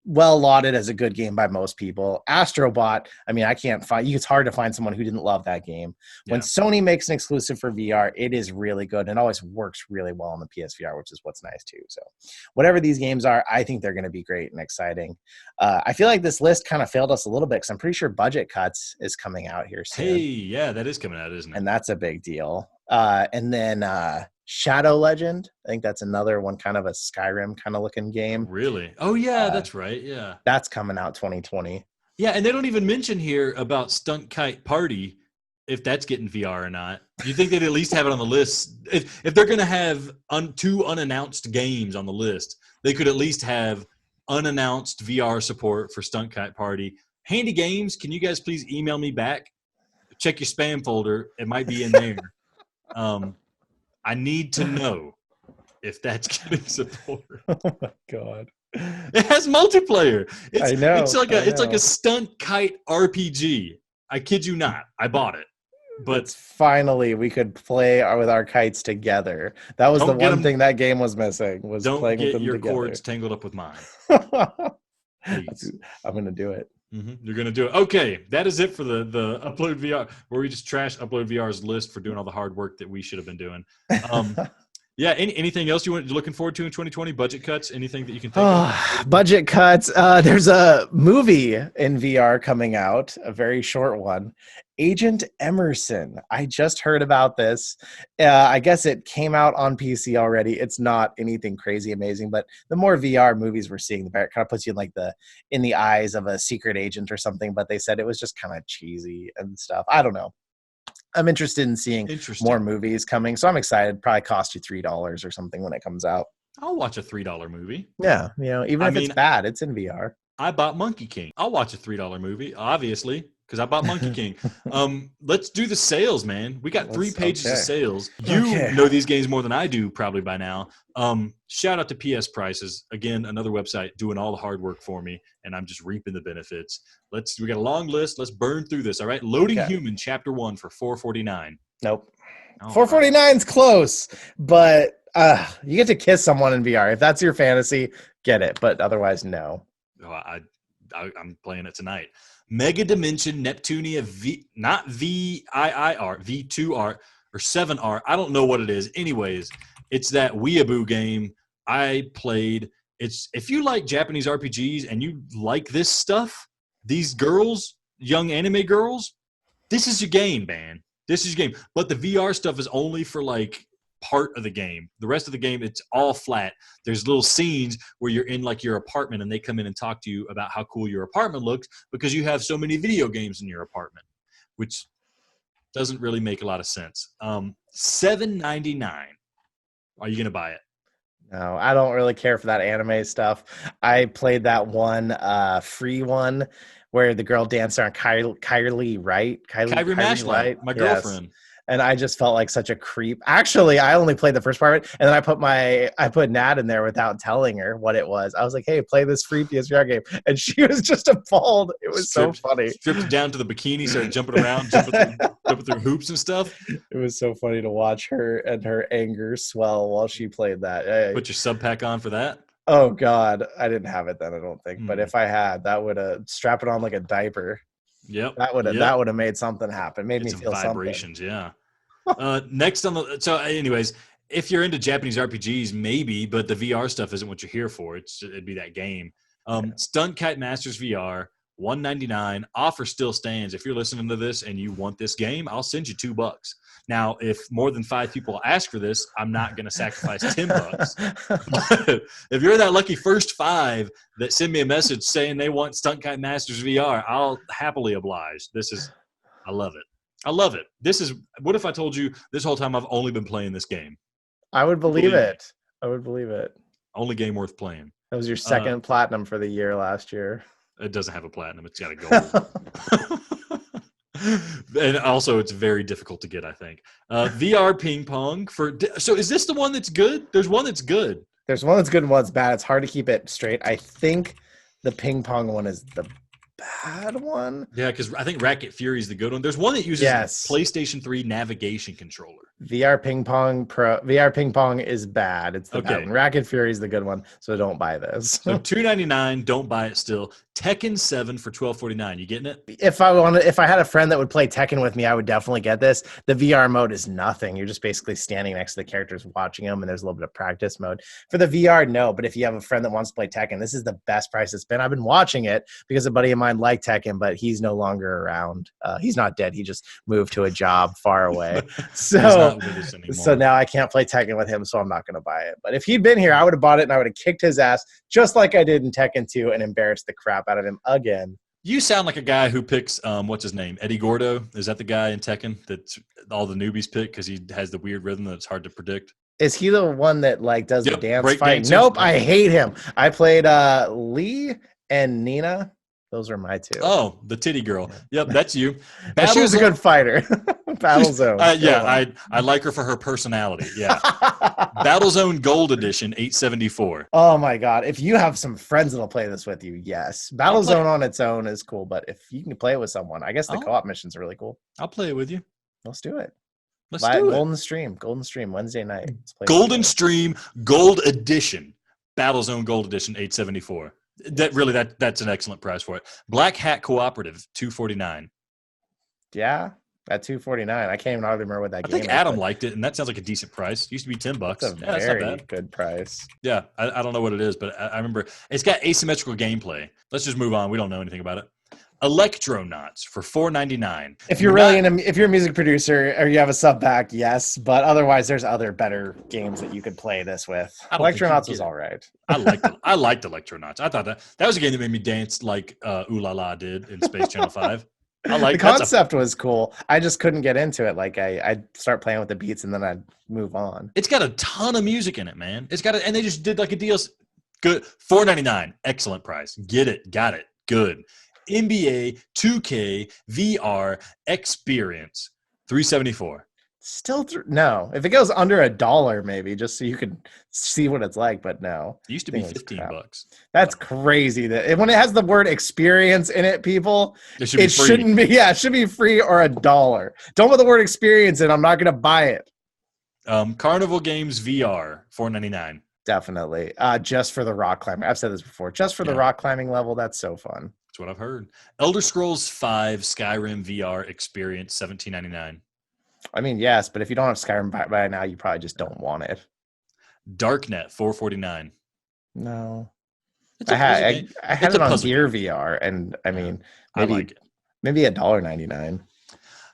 well lauded as a good game by most people. Astrobot, I mean, it's hard to find someone who didn't love that game. When Sony makes an exclusive for VR, it is really good and always works really well on the PSVR, which is what's nice too. So whatever these games are, I think they're going to be great and exciting. I feel like this list kind of failed us a little bit because I'm pretty sure Budget Cuts is coming out here soon. Hey, yeah, that is coming out, isn't it? And that's a big deal. And then Shadow Legend, I think that's another one, kind of a Skyrim kind of looking game. Really? Oh, yeah, that's right. Yeah. That's coming out 2020. Yeah, and they don't even mention here about Stunt Kite Party, if that's getting VR or not. Do you think they'd at least have it on the list? If they're going to have two unannounced games on the list, they could at least have unannounced VR support for Stunt Kite Party. Handy Games, can you guys please email me back? Check your spam folder. It might be in there. I need to know if that's getting support. Oh my God. It has multiplayer. I know. It's like a stunt kite RPG. I kid you not. I bought it. But finally we could play with our kites together. That was the one thing that game was missing, was playing with them together. Don't get your cords tangled up with mine. I'm going to do it. Mm-hmm. You're going to do it. Okay, that is it for the Upload VR, where we just trash Upload VR's list for doing all the hard work that we should have been doing. Yeah, anything else you're looking forward to in 2020? Budget cuts? Anything that you can think of? Budget cuts. There's a movie in VR coming out, a very short one. Agent Emerson. I just heard about this. I guess it came out on PC already. It's not anything crazy amazing, but the more VR movies we're seeing, the better. It kind of puts you in the eyes of a secret agent or something, but they said it was just kind of cheesy and stuff. I don't know. I'm interested in seeing more movies coming, so I'm excited. Probably cost you $3 or something when it comes out. I'll watch a $3 movie. Yeah, even if it's bad, it's in VR. I bought Monkey King. I'll watch a $3 movie, obviously, because I bought Monkey King. Let's do the sales, man. We got 3 pages of sales. You know these games more than I do probably by now. Shout out to PS Prices. Again, another website doing all the hard work for me, and I'm just reaping the benefits. We got a long list. Let's burn through this, all right? Loading Human, Chapter 1 for $449. Nope. $449's close, but you get to kiss someone in VR. If that's your fantasy, get it, but otherwise, no. Oh, I'm playing it tonight. Mega Dimension Neptunia not VIIR, V2R, or 7R. I don't know what it is. Anyways, it's that weeaboo game I played. If you like Japanese RPGs and you like this stuff, these girls, young anime girls, this is your game, man. This is your game. But the VR stuff is only for like part of the game. The rest of the game, it's all flat. There's little scenes where you're in like your apartment and they come in and talk to you about how cool your apartment looks because you have so many video games in your apartment, which doesn't really make a lot of sense. $7.99. Are you going to buy it? No, I don't really care for that anime stuff. I played that one free one where the girl danced on Kylie Wright. Kyrie Mashlight, my girlfriend. And I just felt like such a creep. Actually, I only played the first part of it, and then I put Nat in there without telling her what it was. I was like, "Hey, play this free PSVR game," and she was just appalled. It was so funny. Stripped down to the bikini, started jumping around, jumping through hoops and stuff. It was so funny to watch her and her anger swell while she played that. Put your SUBPAC on for that. Oh God, I didn't have it then. I don't think, but if I had, that would have strapped it on like a diaper. Yep. That would have made something happen. Made me feel vibrations, something. Yeah. Next on the anyways, if you're into Japanese RPGs, maybe, but the VR stuff isn't what you're here for. It'd be that game. Stunt Kite Masters VR, $199. Offer still stands. If you're listening to this and you want this game, I'll send you $2. Now, if more than 5 people ask for this, I'm not going to sacrifice $10. But if you're that lucky first 5 that send me a message saying they want Stunt Kite Masters VR, I'll happily oblige. I love it. I love it. What if I told you this whole time I've only been playing this game? I would believe it. I would believe it. Only game worth playing. That was your second platinum for the year last year. It doesn't have a platinum. It's got a gold. And also, it's very difficult to get, I think. VR ping pong. So is this the one that's good? There's one that's good. There's one that's good and one that's bad. It's hard to keep it straight. I think the ping pong one is the bad one. Yeah, because I think Racket Fury is the good one. There's one that uses PlayStation 3 navigation controller. VR ping pong is bad. It's the bad one. Racket Fury is the good one, so don't buy this. So $299, don't buy it still. Tekken 7 for $12.49. You getting it? If I had a friend that would play Tekken with me, I would definitely get this. The VR mode is nothing. You're just basically standing next to the characters watching them, and there's a little bit of practice mode. For the VR, no. But if you have a friend that wants to play Tekken, this is the best price it's been. I've been watching it because a buddy of mine liked Tekken, but he's no longer around. He's not dead. He just moved to a job far away. So now I can't play Tekken with him, so I'm not going to buy it. But if he'd been here, I would have bought it, and I would have kicked his ass just like I did in Tekken 2 and embarrassed the crap out of him again. You sound like a guy who picks, what's his name? Eddie Gordo? Is that the guy in Tekken that all the newbies pick because he has the weird rhythm that's hard to predict? Is he the one that does the dance fight? Nope, I hate him. I played Lee and Nina. Those are my 2. Oh, the titty girl. Yep, that's you. She was a good fighter. Battlezone. I like her for her personality. Yeah. Battlezone Gold Edition, $874. Oh my God. If you have some friends that'll play this with you, yes. Battlezone on its own is cool, but if you can play it with someone, I guess the co-op missions are really cool. I'll play it with you. Let's do it. Let's do it. Golden Stream, Wednesday night. Golden Stream Gold Edition. Battlezone Gold Edition, $874. That's an excellent price for it. Black Hat Cooperative, $249. Yeah, at $249. I can't even hardly remember what that game is. I think Adam liked it, and that sounds like a decent price. It used to be $10. That's a very good price. Yeah, I don't know what it is, but I remember it's got asymmetrical gameplay. Let's just move on. We don't know anything about it. Electronauts for $499. If you're if you're a music producer or you have a SUBPAC, yes, but otherwise there's other better games that you could play this with. Electronauts was all right. I liked Electronauts. I thought that was a game that made me dance like Ooh La La did in Space Channel 5. The concept was cool. I just couldn't get into it. Like I'd start playing with the beats and then I'd move on. It's got a ton of music in it, man. And they just did like a deal. Good. $499. Excellent price. Get it. Got it. Good. NBA 2K VR Experience, $374. Still no. If it goes under $1, maybe just so you could see what it's like. But no, it used to be $15. That's crazy. That when it has the word experience in it, people, it shouldn't be. Yeah, it should be free or $1. Don't put the word experience in. I'm not going to buy it. Carnival Games VR, $499. Definitely. Just for the rock climbing. I've said this before. Just for the rock climbing level. That's so fun. That's what I've heard. Elder Scrolls 5 Skyrim VR Experience, $17.99. I mean, yes, but if you don't have Skyrim by now, you probably just don't want it. Darknet, $449. No. I had it on Gear VR, and I mean, maybe, I like it. Maybe $1.99.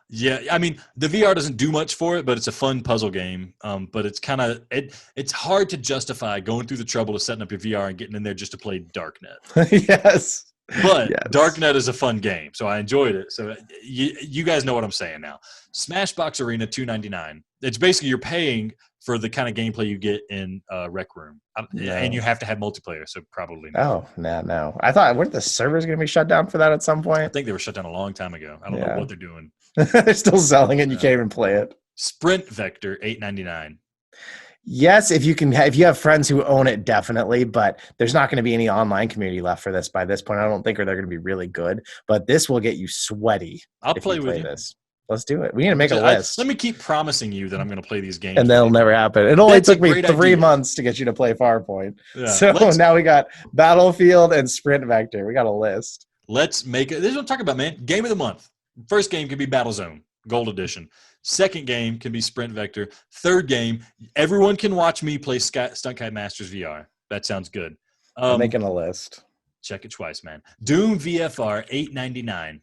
Yeah, I mean, the VR doesn't do much for it, but it's a fun puzzle game. But it's kind of it's hard to justify going through the trouble of setting up your VR and getting in there just to play Darknet. Yes. But Darknet is a fun game, so I enjoyed it. So you guys know what I'm saying now. Smashbox Arena, $299. It's basically you're paying for the kind of gameplay you get in Rec Room. And you have to have multiplayer, so probably not. Oh, no. I thought, weren't the servers going to be shut down for that at some point? I think they were shut down a long time ago. I don't know what they're doing. They're still selling it, and you can't even play it. Sprint Vector, $899. Yes, if you have friends who own it, definitely, but there's not going to be any online community left for this by this point. I don't think, or they're going to be really good, but this will get you sweaty. I'll play with you. This. Let's do it. We need to make a list. Let me keep promising you that I'm going to play these games. And that'll never happen. It only took me 3 months to get you to play Farpoint. Yeah. So now we got Battlefield and Sprint Vector. We got a list. Let's make it. This is what I'm talking about, man. Game of the month. First game could be Battlezone, Gold Edition. Second game can be Sprint Vector. Third game, everyone can watch me play Stunt Kite Masters VR. That sounds good. I'm making a list. Check it twice, man. Doom VFR, $8.99.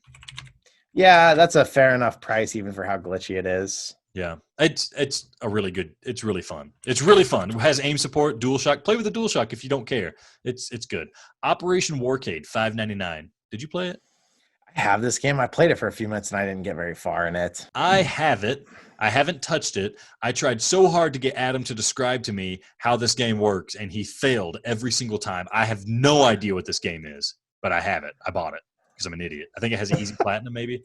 Yeah, that's a fair enough price even for how glitchy it is. Yeah, it's a really good. It's really fun. It's really fun. It has aim support, DualShock. Play with the DualShock if you don't care. It's good. Operation Warcade, $5.99. Did you play it? I have this game. I played it for a few minutes and I didn't get very far in it. I have it. I haven't touched it. I tried so hard to get Adam to describe to me how this game works, and he failed every single time. I have no idea what this game is, but I have it. I bought it because I'm an idiot. I think it has an easy platinum, maybe.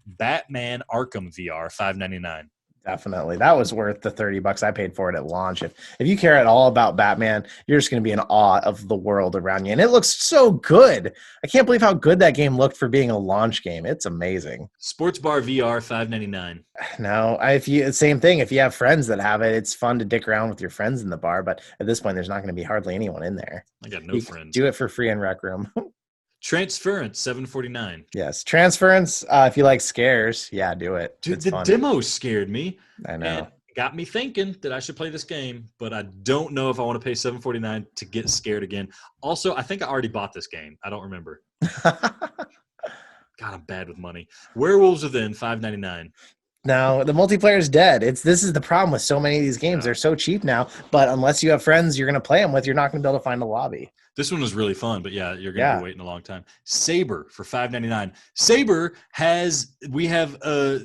Batman Arkham VR, $5.99. Definitely. That was worth the $30 I paid for it at launch. If you care at all about Batman, you're just going to be in awe of the world around you. And it looks so good. I can't believe how good that game looked for being a launch game. It's amazing. Sports Bar VR, $5.99. No, same thing. If you have friends that have it, it's fun to dick around with your friends in the bar. But at this point, there's not going to be hardly anyone in there. I got no friends. Do it for free in Rec Room. Transference, $7.49. Yes, Transference. If you like scares, yeah, do it. Dude, it's the fun. demo scared me. I know. And it got me thinking that I should play this game, but I don't know if I want to pay $7.49 to get scared again. Also, I think I already bought this game. I don't remember. God, I'm bad with money. Werewolves Within, $5.99. No, the multiplayer is dead. This is the problem with so many of these games. They're so cheap now, but unless you have friends you're going to play them with, you're not going to be able to find a lobby. This one was really fun, but yeah, you're going to be waiting a long time. Saber for $5.99. Saber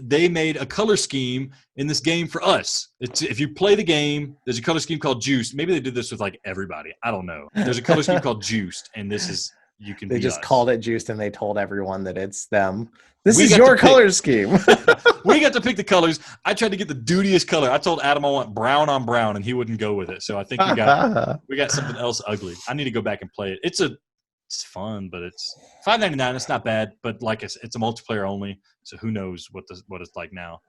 they made a color scheme in this game for us. If you play the game, there's a color scheme called Juiced. Maybe they did this with like everybody. I don't know. There's a color scheme called Juiced, and this is They just called it Juiced, and they told everyone that it's them. This is your color scheme. We got to pick the colors. I tried to get the dudiest color. I told Adam I want brown on brown, and he wouldn't go with it. So I think we got something else ugly. I need to go back and play it. It's fun, but it's $5.99. It's not bad, but like it's a multiplayer only. So who knows what it's like now.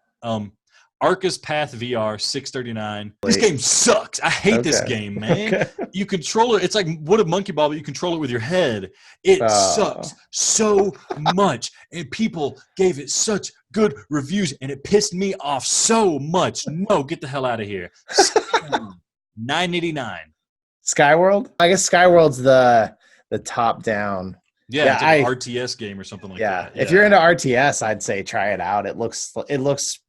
Arca's Path VR, $6.39. This game sucks. I hate this game, man. You control it. It's like Wood of Monkey Ball, but you control it with your head. It sucks so much, and people gave it such good reviews, and it pissed me off so much. No, get the hell out of here. $9.89. Skyworld? I guess Skyworld's the top down. Yeah, it's like an RTS game or something like that. Yeah. If you're into RTS, I'd say try it out. It looks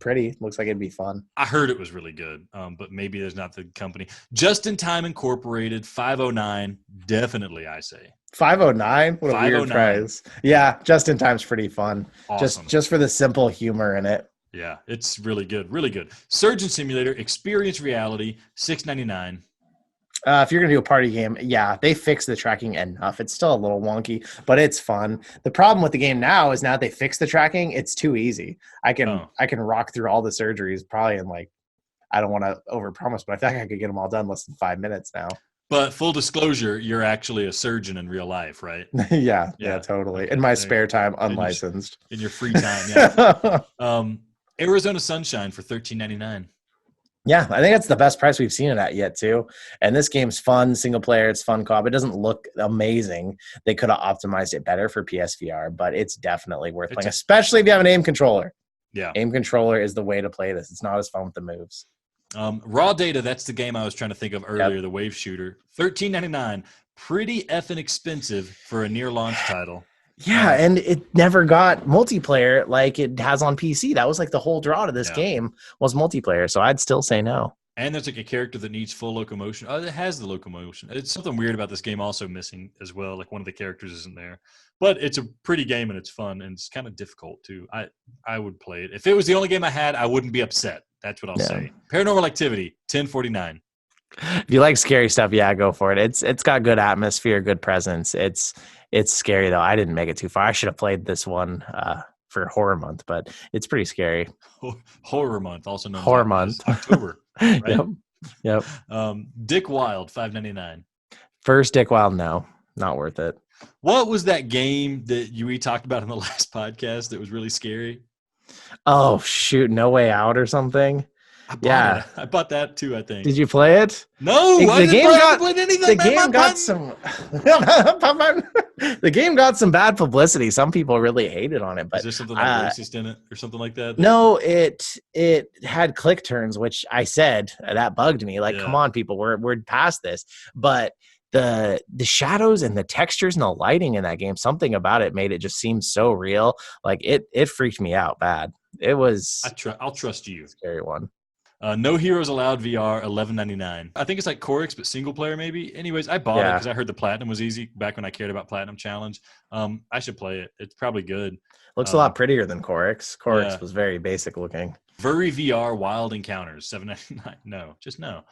pretty. It looks like it'd be fun. I heard it was really good, but maybe there's not the company. Just in Time Incorporated, $5.09. Definitely, I say. $5.09? What a weird price. Yeah, Just in Time's pretty fun. Awesome. Just for the simple humor in it. Yeah, it's really good. Really good. Surgeon Simulator, Experience Reality, $6.99. If you're going to do a party game, yeah, they fixed the tracking enough. It's still a little wonky, but it's fun. The problem with the game now is now that they fixed the tracking, it's too easy. I can rock through all the surgeries probably in I don't want to overpromise, but I think I could get them all done in less than 5 minutes now. But full disclosure, you're actually a surgeon in real life, right? yeah, totally. In my spare time, unlicensed. In your free time, yeah. Arizona Sunshine for $13.99. Yeah, I think that's the best price we've seen it at yet, too. And this game's fun, single player, it's fun co-op. It doesn't look amazing. They could have optimized it better for PSVR, but it's definitely worth playing, especially if you have an aim controller. Yeah. Aim controller is the way to play this. It's not as fun with the moves. Raw Data, that's the game I was trying to think of earlier, the Wave Shooter. $13.99. Pretty effing expensive for a near-launch title. Yeah, and it never got multiplayer like it has on PC. That was like the whole draw to this game was multiplayer, so I'd still say no. And there's like a character that needs full locomotion. Oh, it has the locomotion. It's something weird about this game also missing as well. Like one of the characters isn't there. But it's a pretty game and it's fun and it's kind of difficult too. I would play it. If it was the only game I had, I wouldn't be upset. That's what I'll say. Paranormal Activity, $10.49. If you like scary stuff, yeah, go for it. It's got good atmosphere, good presence. It's scary though. I didn't make it too far. I should have played this one for Horror Month, but it's pretty scary. Horror Month, also known Horror Month, October. Right? Yep. Dick Wild, $5.99. First Dick Wild, no, not worth it. What was that game that we talked about in the last podcast that was really scary? Oh shoot, No Way Out or something. I bought Yeah. it. I bought that too, I think. Did you play it? No, I haven't played anything. The game got some. The game got some bad publicity. Some people really hated on it. But is there something like racist in it or something like that? No, it had click turns, which I said that bugged me. Like, come on, people, we're past this. But the shadows and the textures and the lighting in that game, something about it made it just seem so real. Like it freaked me out bad. It was. I'll trust you. Scary one. No Heroes Allowed VR, $11.99. I think it's like Corix, but single player maybe. Anyways, I bought it because I heard the Platinum was easy back when I cared about Platinum Challenge. I should play it. It's probably good. Looks a lot prettier than Corix. Corix was very basic looking. Furry VR Wild Encounters, $7.99. No, just no.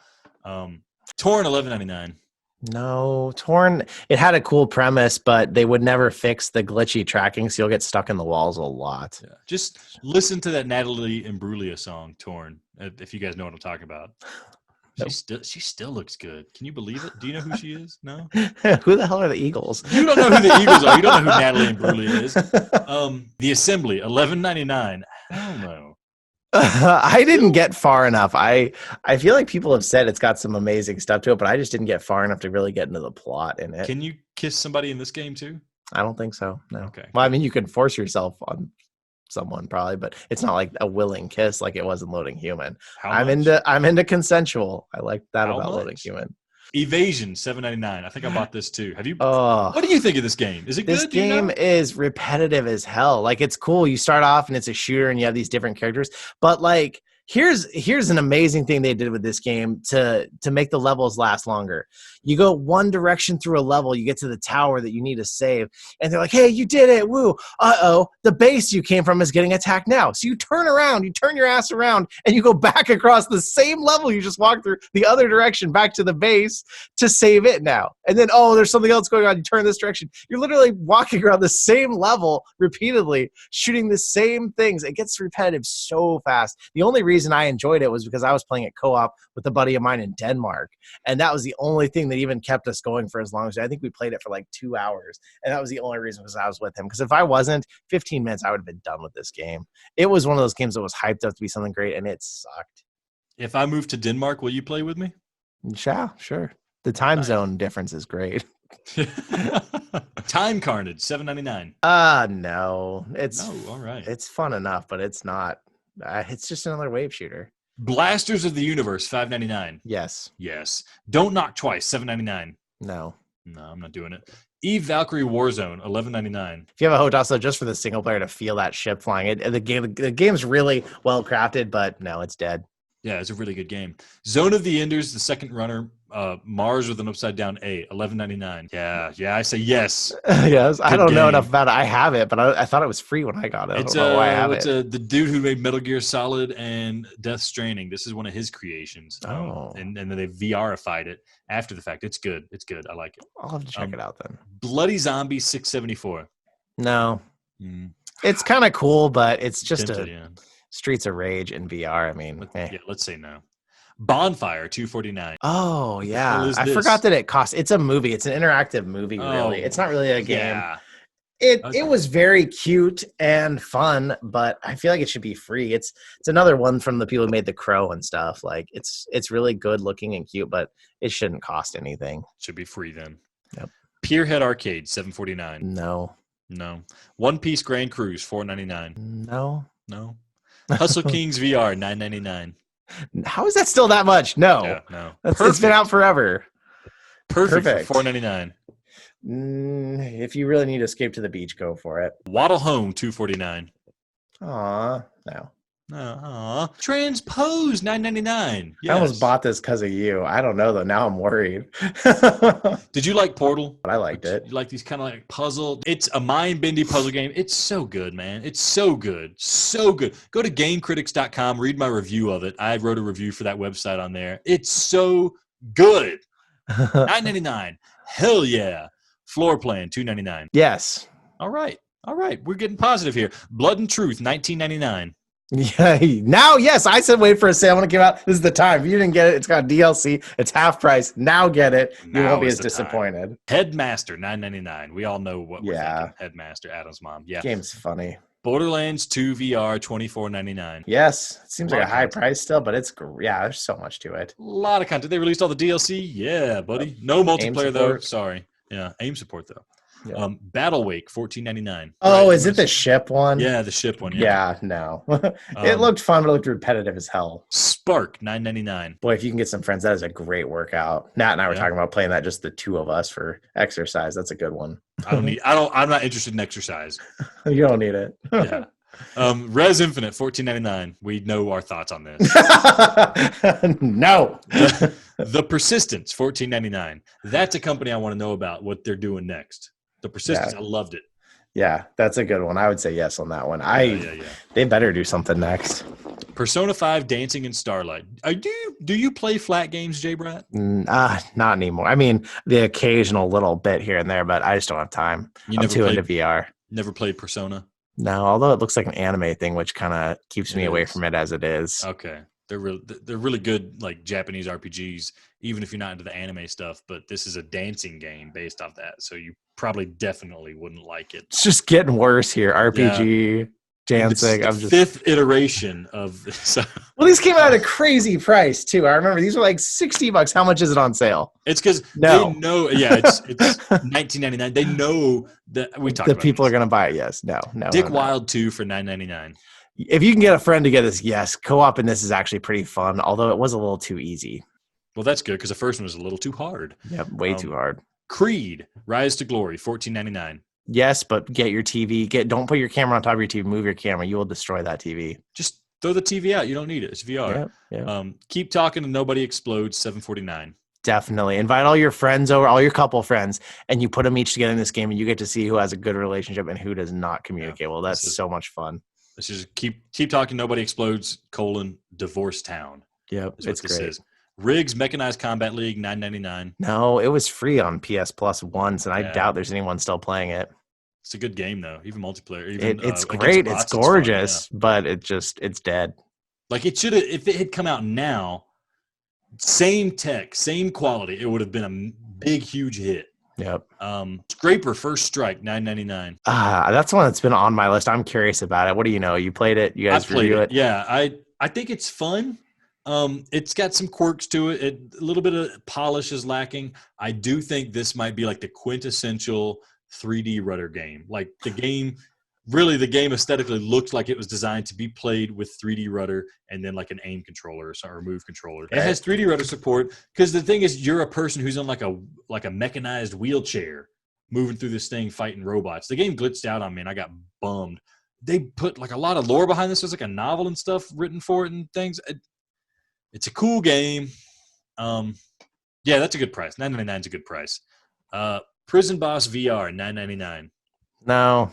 Torn, $11.99. No, Torn, it had a cool premise, but they would never fix the glitchy tracking, so you'll get stuck in the walls a lot. Yeah. Just listen to that Natalie Imbruglia song, Torn, if you guys know what I'm talking about. She still looks good. Can you believe it? Do you know who she is? No? Who the hell are the Eagles? You don't know who the Eagles are. You don't know who Natalie Imbruglia is. The Assembly, $11.99. Hell no. I didn't get far enough. I feel like people have said it's got some amazing stuff to it, but I just didn't get far enough to really get into the plot in it. Can you kiss somebody in this game too? I don't think so. No. Okay. Well, I mean, you can force yourself on someone probably, but it's not like a willing kiss like it was in Loading Human. I'm into consensual. I like that about Loading Human. Evasion, $7.99. I think I bought this too. Have you? What do you think of this game? Is it good? This game is repetitive as hell. Like, it's cool. You start off and it's a shooter and you have these different characters, but like, here's an amazing thing they did with this game to make the levels last longer. You go one direction through a level, you get to the tower that you need to save, and they're like, hey, you did it, woo. Uh-oh, the base you came from is getting attacked now. So you turn around, you turn your ass around, and you go back across the same level you just walked through the other direction back to the base to save it now. And then, oh, there's something else going on, you turn this direction. You're literally walking around the same level repeatedly, shooting the same things. It gets repetitive so fast. The only reason I enjoyed it was because I was playing it co-op with a buddy of mine in Denmark, and that was the only thing that even kept us going for as long as I think we played it for like 2 hours, and that was the only reason because I was with him. Because if I wasn't, 15 minutes I would have been done with this game. It was one of those games that was hyped up to be something great, and it sucked. If I move to Denmark, will you play with me? Yeah, sure. The time zone difference is great. Time Carnage, $7.99. No, all right. It's fun enough, but it's not. It's just another wave shooter. Blasters of the Universe, $5.99. Yes. Don't Knock Twice, $7.99. No, I'm not doing it. Eve Valkyrie Warzone, $11.99. If you have a hotel, so just for the single player to feel that ship flying, the game's really well crafted, but no, it's dead. Yeah, it's a really good game. Zone of the Enders, the second runner, Mars with an upside down A, $11.99. Yeah, I say yes. Yes, I don't know enough about it. I have it, but I thought it was free when I got it. I don't know why I have it. The dude who made Metal Gear Solid and Death Stranding. This is one of his creations. And then they VR-ified it after the fact. It's good. I like it. I'll have to check it out then. Bloody Zombie, $6.74. No. It's kind of cool, but it's just Streets of Rage in VR. I mean, let's say no. Bonfire, $2.49. Oh yeah, I forgot that it costs. It's a movie. It's an interactive movie. Really, it's not really a game. Yeah. It was very cute and fun, but I feel like it should be free. It's another one from the people who made The Crow and stuff. Like it's really good looking and cute, but it shouldn't cost anything. Should be free then. Yep. Pierhead Arcade, $7.49. No. One Piece Grand Cruise, $4.99. No. Hustle Kings VR, $9.99. How is that still that much? No. Yeah, no. It's been out forever. Perfect. For $4.99. If you really need to escape to the beach, go for it. Waddle Home, $2.49. Aw, no. Transpose, $9.99. Yes. I almost bought this because of you. I don't know though. Now I'm worried. Did you like Portal? I liked it. You like these kind of like puzzle? It's a mind-bending puzzle game. It's so good, man. It's so good. So good. Go to GameCritics.com. Read my review of it. I wrote a review for that website on there. It's so good. $9.99. Hell yeah. Floor Plan, $2.99. Yes. All right. We're getting positive here. Blood and Truth, $19.99. Yeah. Now, yes, I said wait for a sale when it came out. This is the time. If you didn't get it, it's got DLC. It's half price. Now get it. You won't be as disappointed. Time. Headmaster, $9.99. We all know what we're thinking. Headmaster, Adam's mom. Yeah. Game's funny. Borderlands 2 VR, $24.99. Yes, it seems like a high content. price still, but it's yeah. There's so much to it. A lot of content. They released all the DLC. Yeah, buddy. No multiplayer though. Sorry. Yeah, aim support though. Yeah. Battle Wake, $14.99. Oh, is it the ship one? Yeah, the ship one. Yeah, no. It looked fun, but it looked repetitive as hell. Spark, $9.99. Boy, if you can get some friends, that is a great workout. Nat and I were talking about playing that, just the two of us for exercise. That's a good one. I'm not interested in exercise. You don't need it. Yeah. Res Infinite, $14.99. We know our thoughts on this. No. The Persistence, $14.99. That's a company I want to know about what they're doing next. The Persistence, I loved it. Yeah, that's a good one. I would say yes on that one. They better do something next. Persona 5 Dancing in Starlight. Do you play flat games, JayBratt? Not anymore. I mean, the occasional little bit here and there, but I just don't have time. I'm too into VR. Never played Persona? No, although it looks like an anime thing, which kind of keeps me away from it as it is. Okay. They're really good, like Japanese RPGs, even if you're not into the anime stuff. But this is a dancing game based off that, so you probably definitely wouldn't like it. It's just getting worse here. RPG, dancing. I'm just fifth iteration of this. Well, these came out at a crazy price too. I remember these were like $60. How much is it on sale? It's because they know. Yeah, it's $19.99. They know that we talked about people are going to buy it. Yes, no. Dick Wild 2 for $9.99. If you can get a friend to get this, yes, co-op in this is actually pretty fun, although it was a little too easy. Well, that's good because the first one was a little too hard. Yep, way too hard. Creed, Rise to Glory, $14.99. Yes, but get your TV. Don't put your camera on top of your TV. Move your camera. You will destroy that TV. Just throw the TV out. You don't need it. It's VR. Yeah. Keep Talking and Nobody Explodes, $7.49. Definitely. Invite all your friends over, all your couple friends, and you put them each together in this game, and you get to see who has a good relationship and who does not communicate well. That's so much fun. Let's just keep talking. Nobody Explodes, Divorce Town. Yep, it's great. Riggs Mechanized Combat League, $9.99. No, it was free on PS Plus once, and I doubt there's anyone still playing it. It's a good game, though. Even multiplayer. It's great. It's gorgeous, but it's dead. Like it should have, if it had come out now, same tech, same quality, it would have been a big, huge hit. Yep. Scraper First Strike, $9.99. That's one that's been on my list. I'm curious about it. What do you know? You played it? You guys review it? Yeah, I think it's fun. It's got some quirks to it. A little bit of polish is lacking. I do think this might be like the quintessential 3D rudder game. Like the game aesthetically looks like it was designed to be played with 3D rudder and then like an aim controller or move controller. It has 3D rudder support because the thing is you're a person who's on like a mechanized wheelchair moving through this thing fighting robots. The game glitched out on me and I got bummed. They put like a lot of lore behind this. There's like a novel and stuff written for it and things. It's a cool game. Yeah, that's a good price. $9.99 is a good price. Prison Boss VR, $9.99. No.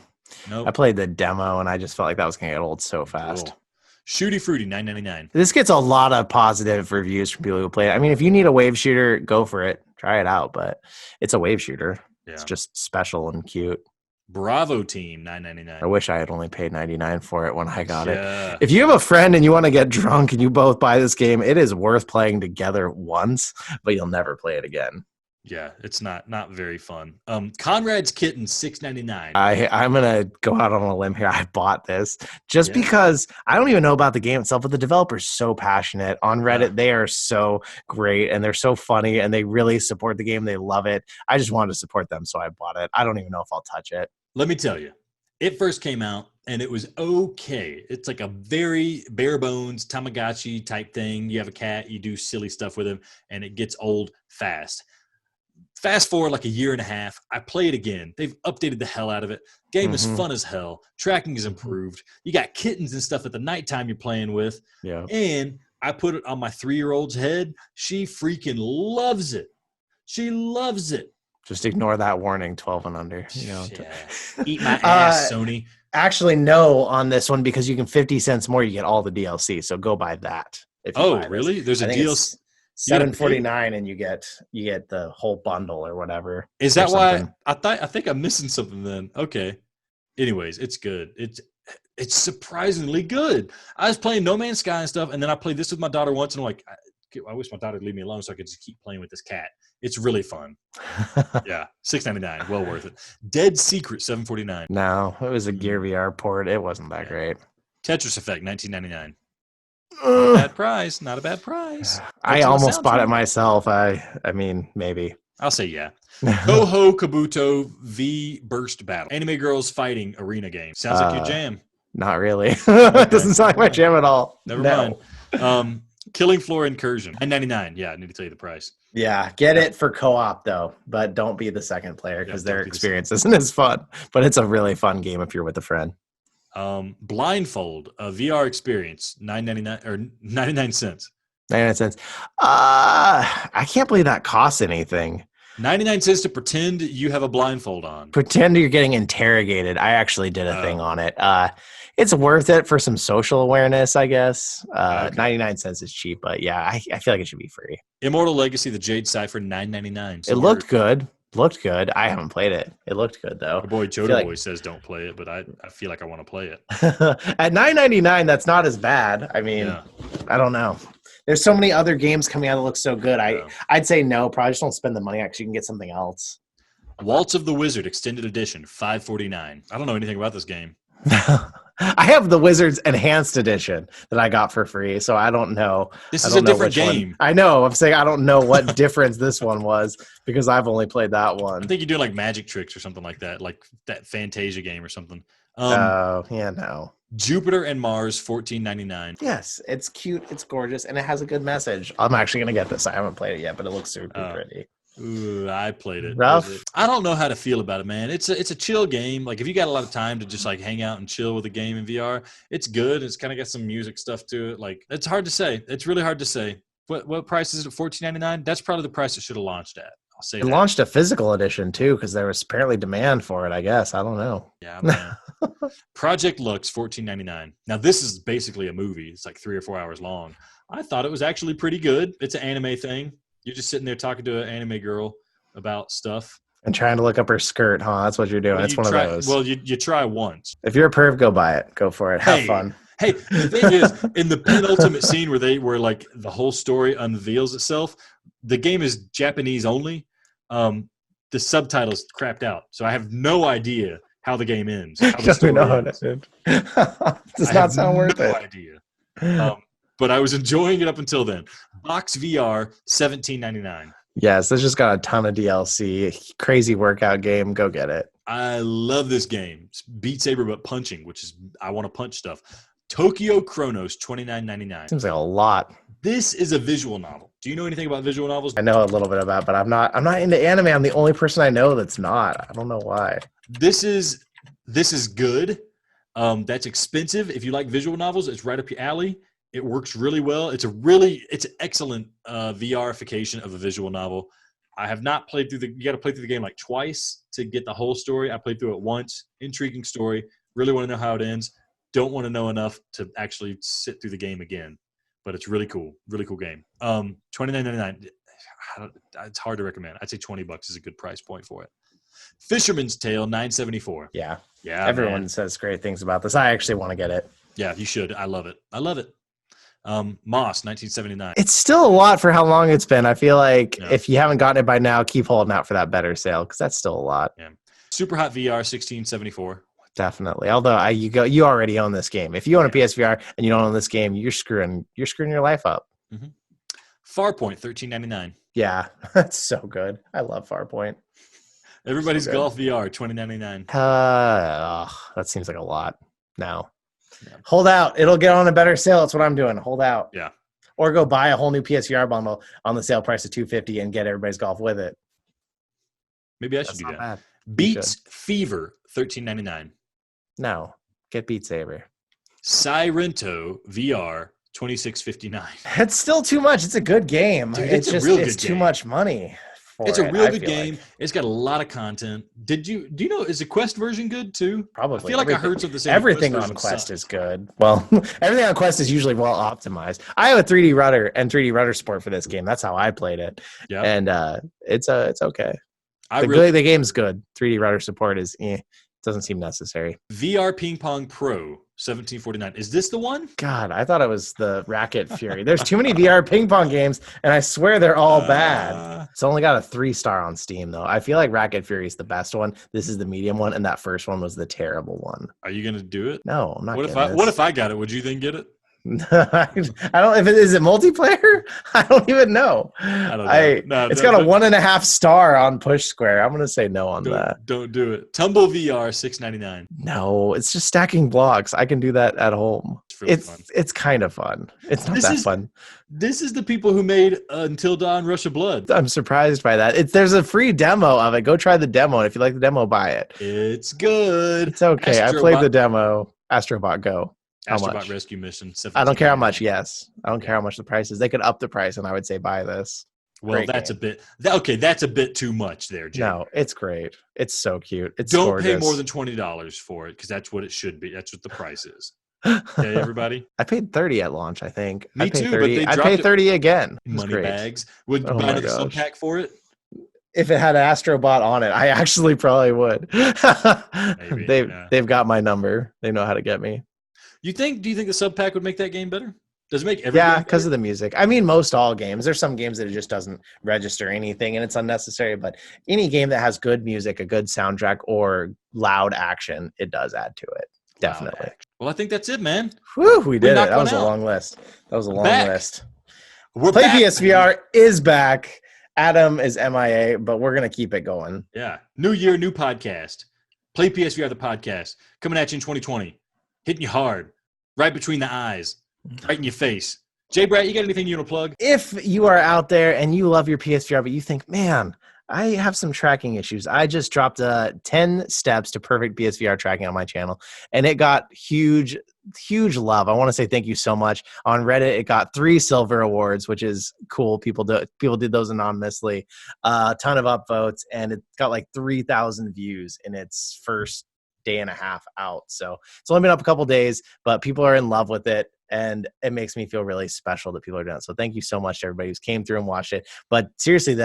Nope. I played the demo, and I just felt like that was going to get old so fast. Cool. Shooty Fruity, $9.99. This gets a lot of positive reviews from people who play it. I mean, if you need a wave shooter, go for it. Try it out, but it's a wave shooter. Yeah. It's just special and cute. Bravo Team, $9.99. I wish I had only paid $99 for it when I got it. If you have a friend and you want to get drunk and you both buy this game, it is worth playing together once, but you'll never play it again. Yeah, it's not very fun. Conrad's Kitten, $6.99. I'm gonna go out on a limb here. I bought this just because I don't even know about the game itself, but the developer's so passionate. On Reddit, they are so great and they're so funny and they really support the game. They love it. I just wanted to support them, so I bought it. I don't even know if I'll touch it. Let me tell you, it first came out and it was okay. It's like a very bare bones Tamagotchi type thing. You have a cat, you do silly stuff with him, and it gets old fast. Fast forward like a year and a half, I play it again. They've updated the hell out of it. Game is fun as hell. Tracking is improved. You got kittens and stuff at the nighttime you're playing with. Yeah. And I put it on my 3-year-old's head. She freaking loves it. She loves it. Just ignore that warning, 12 and under. Eat my ass, Sony. Actually, no on this one because you can 50 cents more. You get all the DLC. So go buy that. If you buy really? There's a DLC. $7.49 and you get the whole bundle or whatever. Is that why I think I'm missing something then? Okay. Anyways, it's good. It's surprisingly good. I was playing No Man's Sky and stuff, and then I played this with my daughter once, and I'm like, I wish my daughter would leave me alone so I could just keep playing with this cat. It's really fun. Yeah, $6.99, well worth it. Dead Secret, $7.49. No, it was a Gear VR port. It wasn't that great. Tetris Effect, $19.99. Not a bad price. Not a bad price. I almost bought it myself. I mean, maybe. I'll say yeah. Toho Kabuto V Burst Battle. Anime girls fighting arena game. Sounds like your jam. Not really. It doesn't sound like my jam at all. Never mind. Killing Floor Incursion. $9.99. Yeah, I need to tell you the price. Yeah, get it for co-op though, but don't be the second player because their experience isn't as fun. But it's a really fun game if you're with a friend. Blindfold, a VR experience, $9.99 or 99 cents. 99 cents. I can't believe that costs anything. 99 cents to pretend you have a blindfold on. Pretend you're getting interrogated. I actually did a thing on it. It's worth it for some social awareness, I guess. 99 cents is cheap, but yeah, I feel like it should be free. Immortal Legacy, the Jade Cipher, $9.99. It looked good. Looked good. I haven't played it. It looked good though. My boy Joda Boy says don't play it, but I feel like I want to play it. At $9.99, that's not as bad. I mean, I don't know. There's so many other games coming out that look so good. I'd say no. Probably just don't spend the money. Actually, you can get something else. Waltz of the Wizard Extended Edition, $5.49. I don't know anything about this game. I have the Wizards Enhanced Edition that I got for free, so I don't know. This is a different game. I know. I'm saying I don't know what difference this one was because I've only played that one. I think you're doing like magic tricks or something like that Fantasia game or something. No. Jupiter and Mars, $14.99. Yes, it's cute, it's gorgeous, and it has a good message. I'm actually gonna get this. I haven't played it yet, but it looks super pretty. Ooh, I played it. Rough? I don't know how to feel about it, man. It's a chill game. Like if you got a lot of time to just like hang out and chill with a game in VR, it's good. It's kind of got some music stuff to it. Like it's hard to say. It's really hard to say. What price is it? $14.99? That's probably the price it should have launched at. I'll say it launched a physical edition too because there was apparently demand for it. I guess I don't know. Yeah, man. Project Lux, $14.99. Now this is basically a movie. It's like 3 or 4 hours long. I thought it was actually pretty good. It's an anime thing. You're just sitting there talking to an anime girl about stuff. And trying to look up her skirt, huh? That's what you're doing. It's one of those. Well, you try once. If you're a perv, go buy it. Go for it. Have fun. Hey, the thing is, in the penultimate scene where like the whole story unveils itself, the game is Japanese only. The subtitles crapped out. So I have no idea how the game ends. How the story ends. Does not sound worth it. No idea. But I was enjoying it up until then. Box VR, $17.99. Yes, this just got a ton of DLC. Crazy workout game. Go get it. I love this game. It's Beat Saber, but punching, which is I want to punch stuff. Tokyo Chronos, $29.99. Seems like a lot. This is a visual novel. Do you know anything about visual novels? I know a little bit about it, but I'm not into anime. I'm the only person I know that's not. I don't know why. This is good. That's expensive. If you like visual novels, it's right up your alley. It works really well. It's an excellent VRification of a visual novel. I have not played through you got to play through the game like twice to get the whole story. I played through it once. Intriguing story. Really want to know how it ends. Don't want to know enough to actually sit through the game again. But it's really cool. Really cool game. $29.99. It's hard to recommend. I'd say $20 is a good price point for it. Fisherman's Tale, $9.74. Yeah. Everyone says great things about this. I actually want to get it. Yeah, you should. I love it. Moss, $19.79. It's still a lot for how long it's been. I feel like if you haven't gotten it by now, keep holding out for that better sale because that's still a lot. Yeah. Super Hot VR, $16.74. Definitely. Although you already own this game. If you own a PSVR and you don't own this game, you're screwing your life up. Mm-hmm. Farpoint, $13.99. Yeah, that's so good. I love Farpoint. Everybody's Golf VR, $20.99. That seems like a lot now. Yeah. Hold out. It'll get on a better sale. That's what I'm doing. Hold out. Yeah. Or go buy a whole new PSVR bundle on the sale price of $250 and get everybody's golf with it. Maybe I should do that. Bad. Beats Fever, $13.99. No. Get Beat Saber. Sirento VR, $26.59. It's still too much. It's a good game. Dude, it's too much money. It's a real good game. It's got a lot of content. Do you know, is the Quest version good too? Probably. I feel like I heard something saying everything on Quest is good. Well, everything on Quest is usually well optimized. I have a 3D rudder and 3D rudder support for this game. That's how I played it. Yeah. And it's okay. The game's good. 3D rudder support is Doesn't seem necessary. VR Ping Pong Pro, $17.49. Is this the one? God, I thought it was the Racket Fury. There's too many VR ping pong games, and I swear they're all bad. It's only got a 3-star on Steam, though. I feel like Racket Fury is the best one. This is the medium one, and that first one was the terrible one. Are you going to do it? No, I'm not. What if I got it? Would you then get it? I don't. Is it multiplayer? I don't even know. I don't know. It's got a 1.5 star on Push Square. I'm gonna say no on that. Don't do it. Tumble VR, $6.99. No, it's just stacking blocks. I can do that at home. It's kind of fun. It's not that fun. This is the people who made Until Dawn: Rush of Blood. I'm surprised by that. There's a free demo of it. Go try the demo, and if you like the demo, buy it. It's good. It's okay. I played the demo. Astrobot Go. How Astrobot much? Rescue Mission. I don't care how much. Yes, I don't care how much the price is. They could up the price, and I would say buy this. Well, Great that's game. That's a bit too much there, Jay. No, it's great. It's so cute. It's don't gorgeous. pay more than $20 for it because that's what it should be. That's what the price is. Okay, everybody. I paid $30 at launch. I think. Me too. 30. But they I paid $30 again. Money bags. Would you buy another sub-pack for it? If it had an Astrobot on it, I actually probably would. Maybe, they've got my number. They know how to get me. Do you think the sub-pack would make that game better? Does it make every game better? Because of the music. I mean, most all games. There's some games that it just doesn't register anything and it's unnecessary, but any game that has good music, a good soundtrack, or loud action, it does add to it. Definitely. Well, I think that's it, man. Whew, we did it. That was a long list. We're Play back. PSVR is back. Adam is MIA, but we're going to keep it going. Yeah. New year, new podcast. Play PSVR The Podcast. Coming at you in 2020. Hitting you hard. Right between the eyes. Right in your face. JayBratt, you got anything you want to plug? If you are out there and you love your PSVR, but you think, man, I have some tracking issues. I just dropped 10 steps to perfect PSVR tracking on my channel, and it got huge love. I want to say thank you so much. On Reddit, it got 3 silver awards, which is cool. People did those anonymously. A ton of upvotes, and it got like 3,000 views in its first day and a half out. So it's only been up a couple days, but people are in love with it. And it makes me feel really special that people are doing it. So thank you so much to everybody who's came through and watched it. But seriously,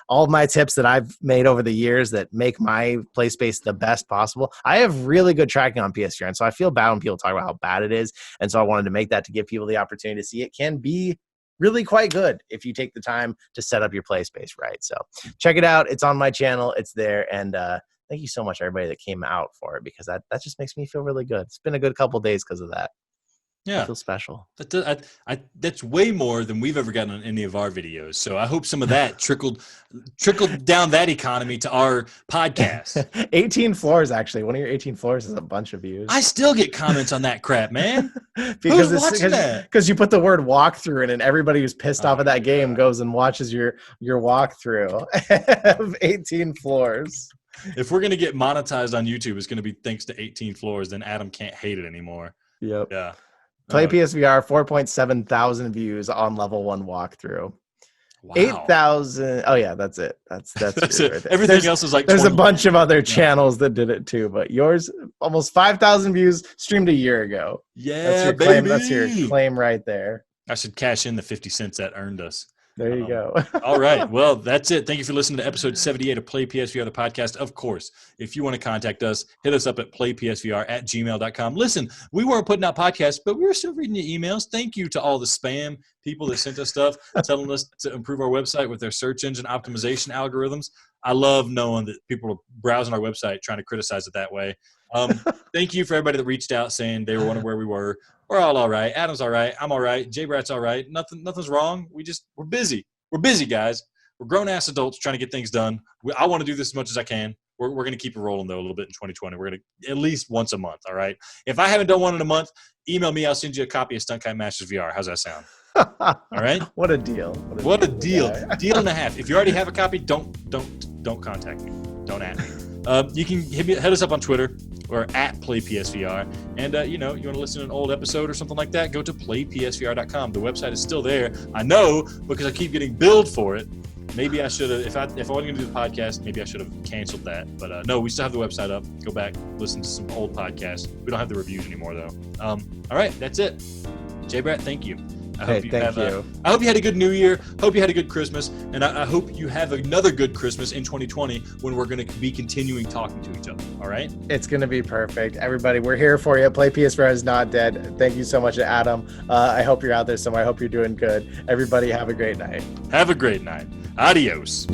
all of my tips that I've made over the years that make my play space the best possible, I have really good tracking on PSVR. And so I feel bad when people talk about how bad it is. And so I wanted to make that to give people the opportunity to see it can be really quite good if you take the time to set up your play space right. So check it out. It's on my channel. It's there. And thank you so much, everybody that came out for it, because that just makes me feel really good. It's been a good couple of days because of that. Yeah, I feel special. That's way more than we've ever gotten on any of our videos. So I hope some of that trickled down that economy to our podcast. 18 floors, actually. One of your 18 floors is a bunch of views. I still get comments on that crap, man. Because you put the word walkthrough in, and everybody who's pissed off at that game goes and watches your walkthrough of 18 floors. If we're gonna get monetized on YouTube, it's gonna be thanks to 18 floors. Then Adam can't hate it anymore. Yep. Yeah. Play PSVR, 4.7 thousand views on level 1 walkthrough. Wow. 8,000. Oh yeah, that's it. That's it. Right there. Everything else is like. There's a bunch of other channels that did it too, but yours almost 5,000 views streamed a year ago. Yeah, that's your baby. claim. That's your claim right there. I should cash in the 50 cents that earned us. There you go. All right. Well, that's it. Thank you for listening to episode 78 of Play PSVR The Podcast. Of course, if you want to contact us, hit us up at playpsvr@gmail.com. Listen, we weren't putting out podcasts, but we were still reading your emails. Thank you to all the spam people that sent us stuff, telling us to improve our website with their search engine optimization algorithms. I love knowing that people are browsing our website trying to criticize it that way. Thank you for everybody that reached out saying they were wondering where we were. We're all right. Adam's all right. I'm all right. JayBratt's all right. Nothing's wrong. We're busy. We're busy, guys. We're grown-ass adults trying to get things done. I want to do this as much as I can. We're going to keep it rolling, though, a little bit in 2020. We're going to at least once a month, all right? If I haven't done one in a month, email me. I'll send you a copy of Stunt Kite Masters VR. How's that sound? All right? What a deal. What a deal. Deal and a half. If you already have a copy, don't contact me. Don't ask me. You can hit us up on Twitter or at PlayPSVR. And, you want to listen to an old episode or something like that, go to playpsvr.com. The website is still there. I know because I keep getting billed for it. Maybe I should have, if I wasn't going to do the podcast, maybe I should have canceled that. But no, we still have the website up. Go back, listen to some old podcasts. We don't have the reviews anymore, though. All right, that's it. JayBratt, thank you. I Hey, hope you thank you. I hope you had a good New Year. Hope you had a good Christmas, and I hope you have another good Christmas in 2020 when we're going to be continuing talking to each other. All right? It's going to be perfect. Everybody, we're here for you. Play PSVR is not dead. Thank you so much, Adam. I hope you're out there somewhere. I hope you're doing good. Everybody, have a great night. Have a great night. Adios.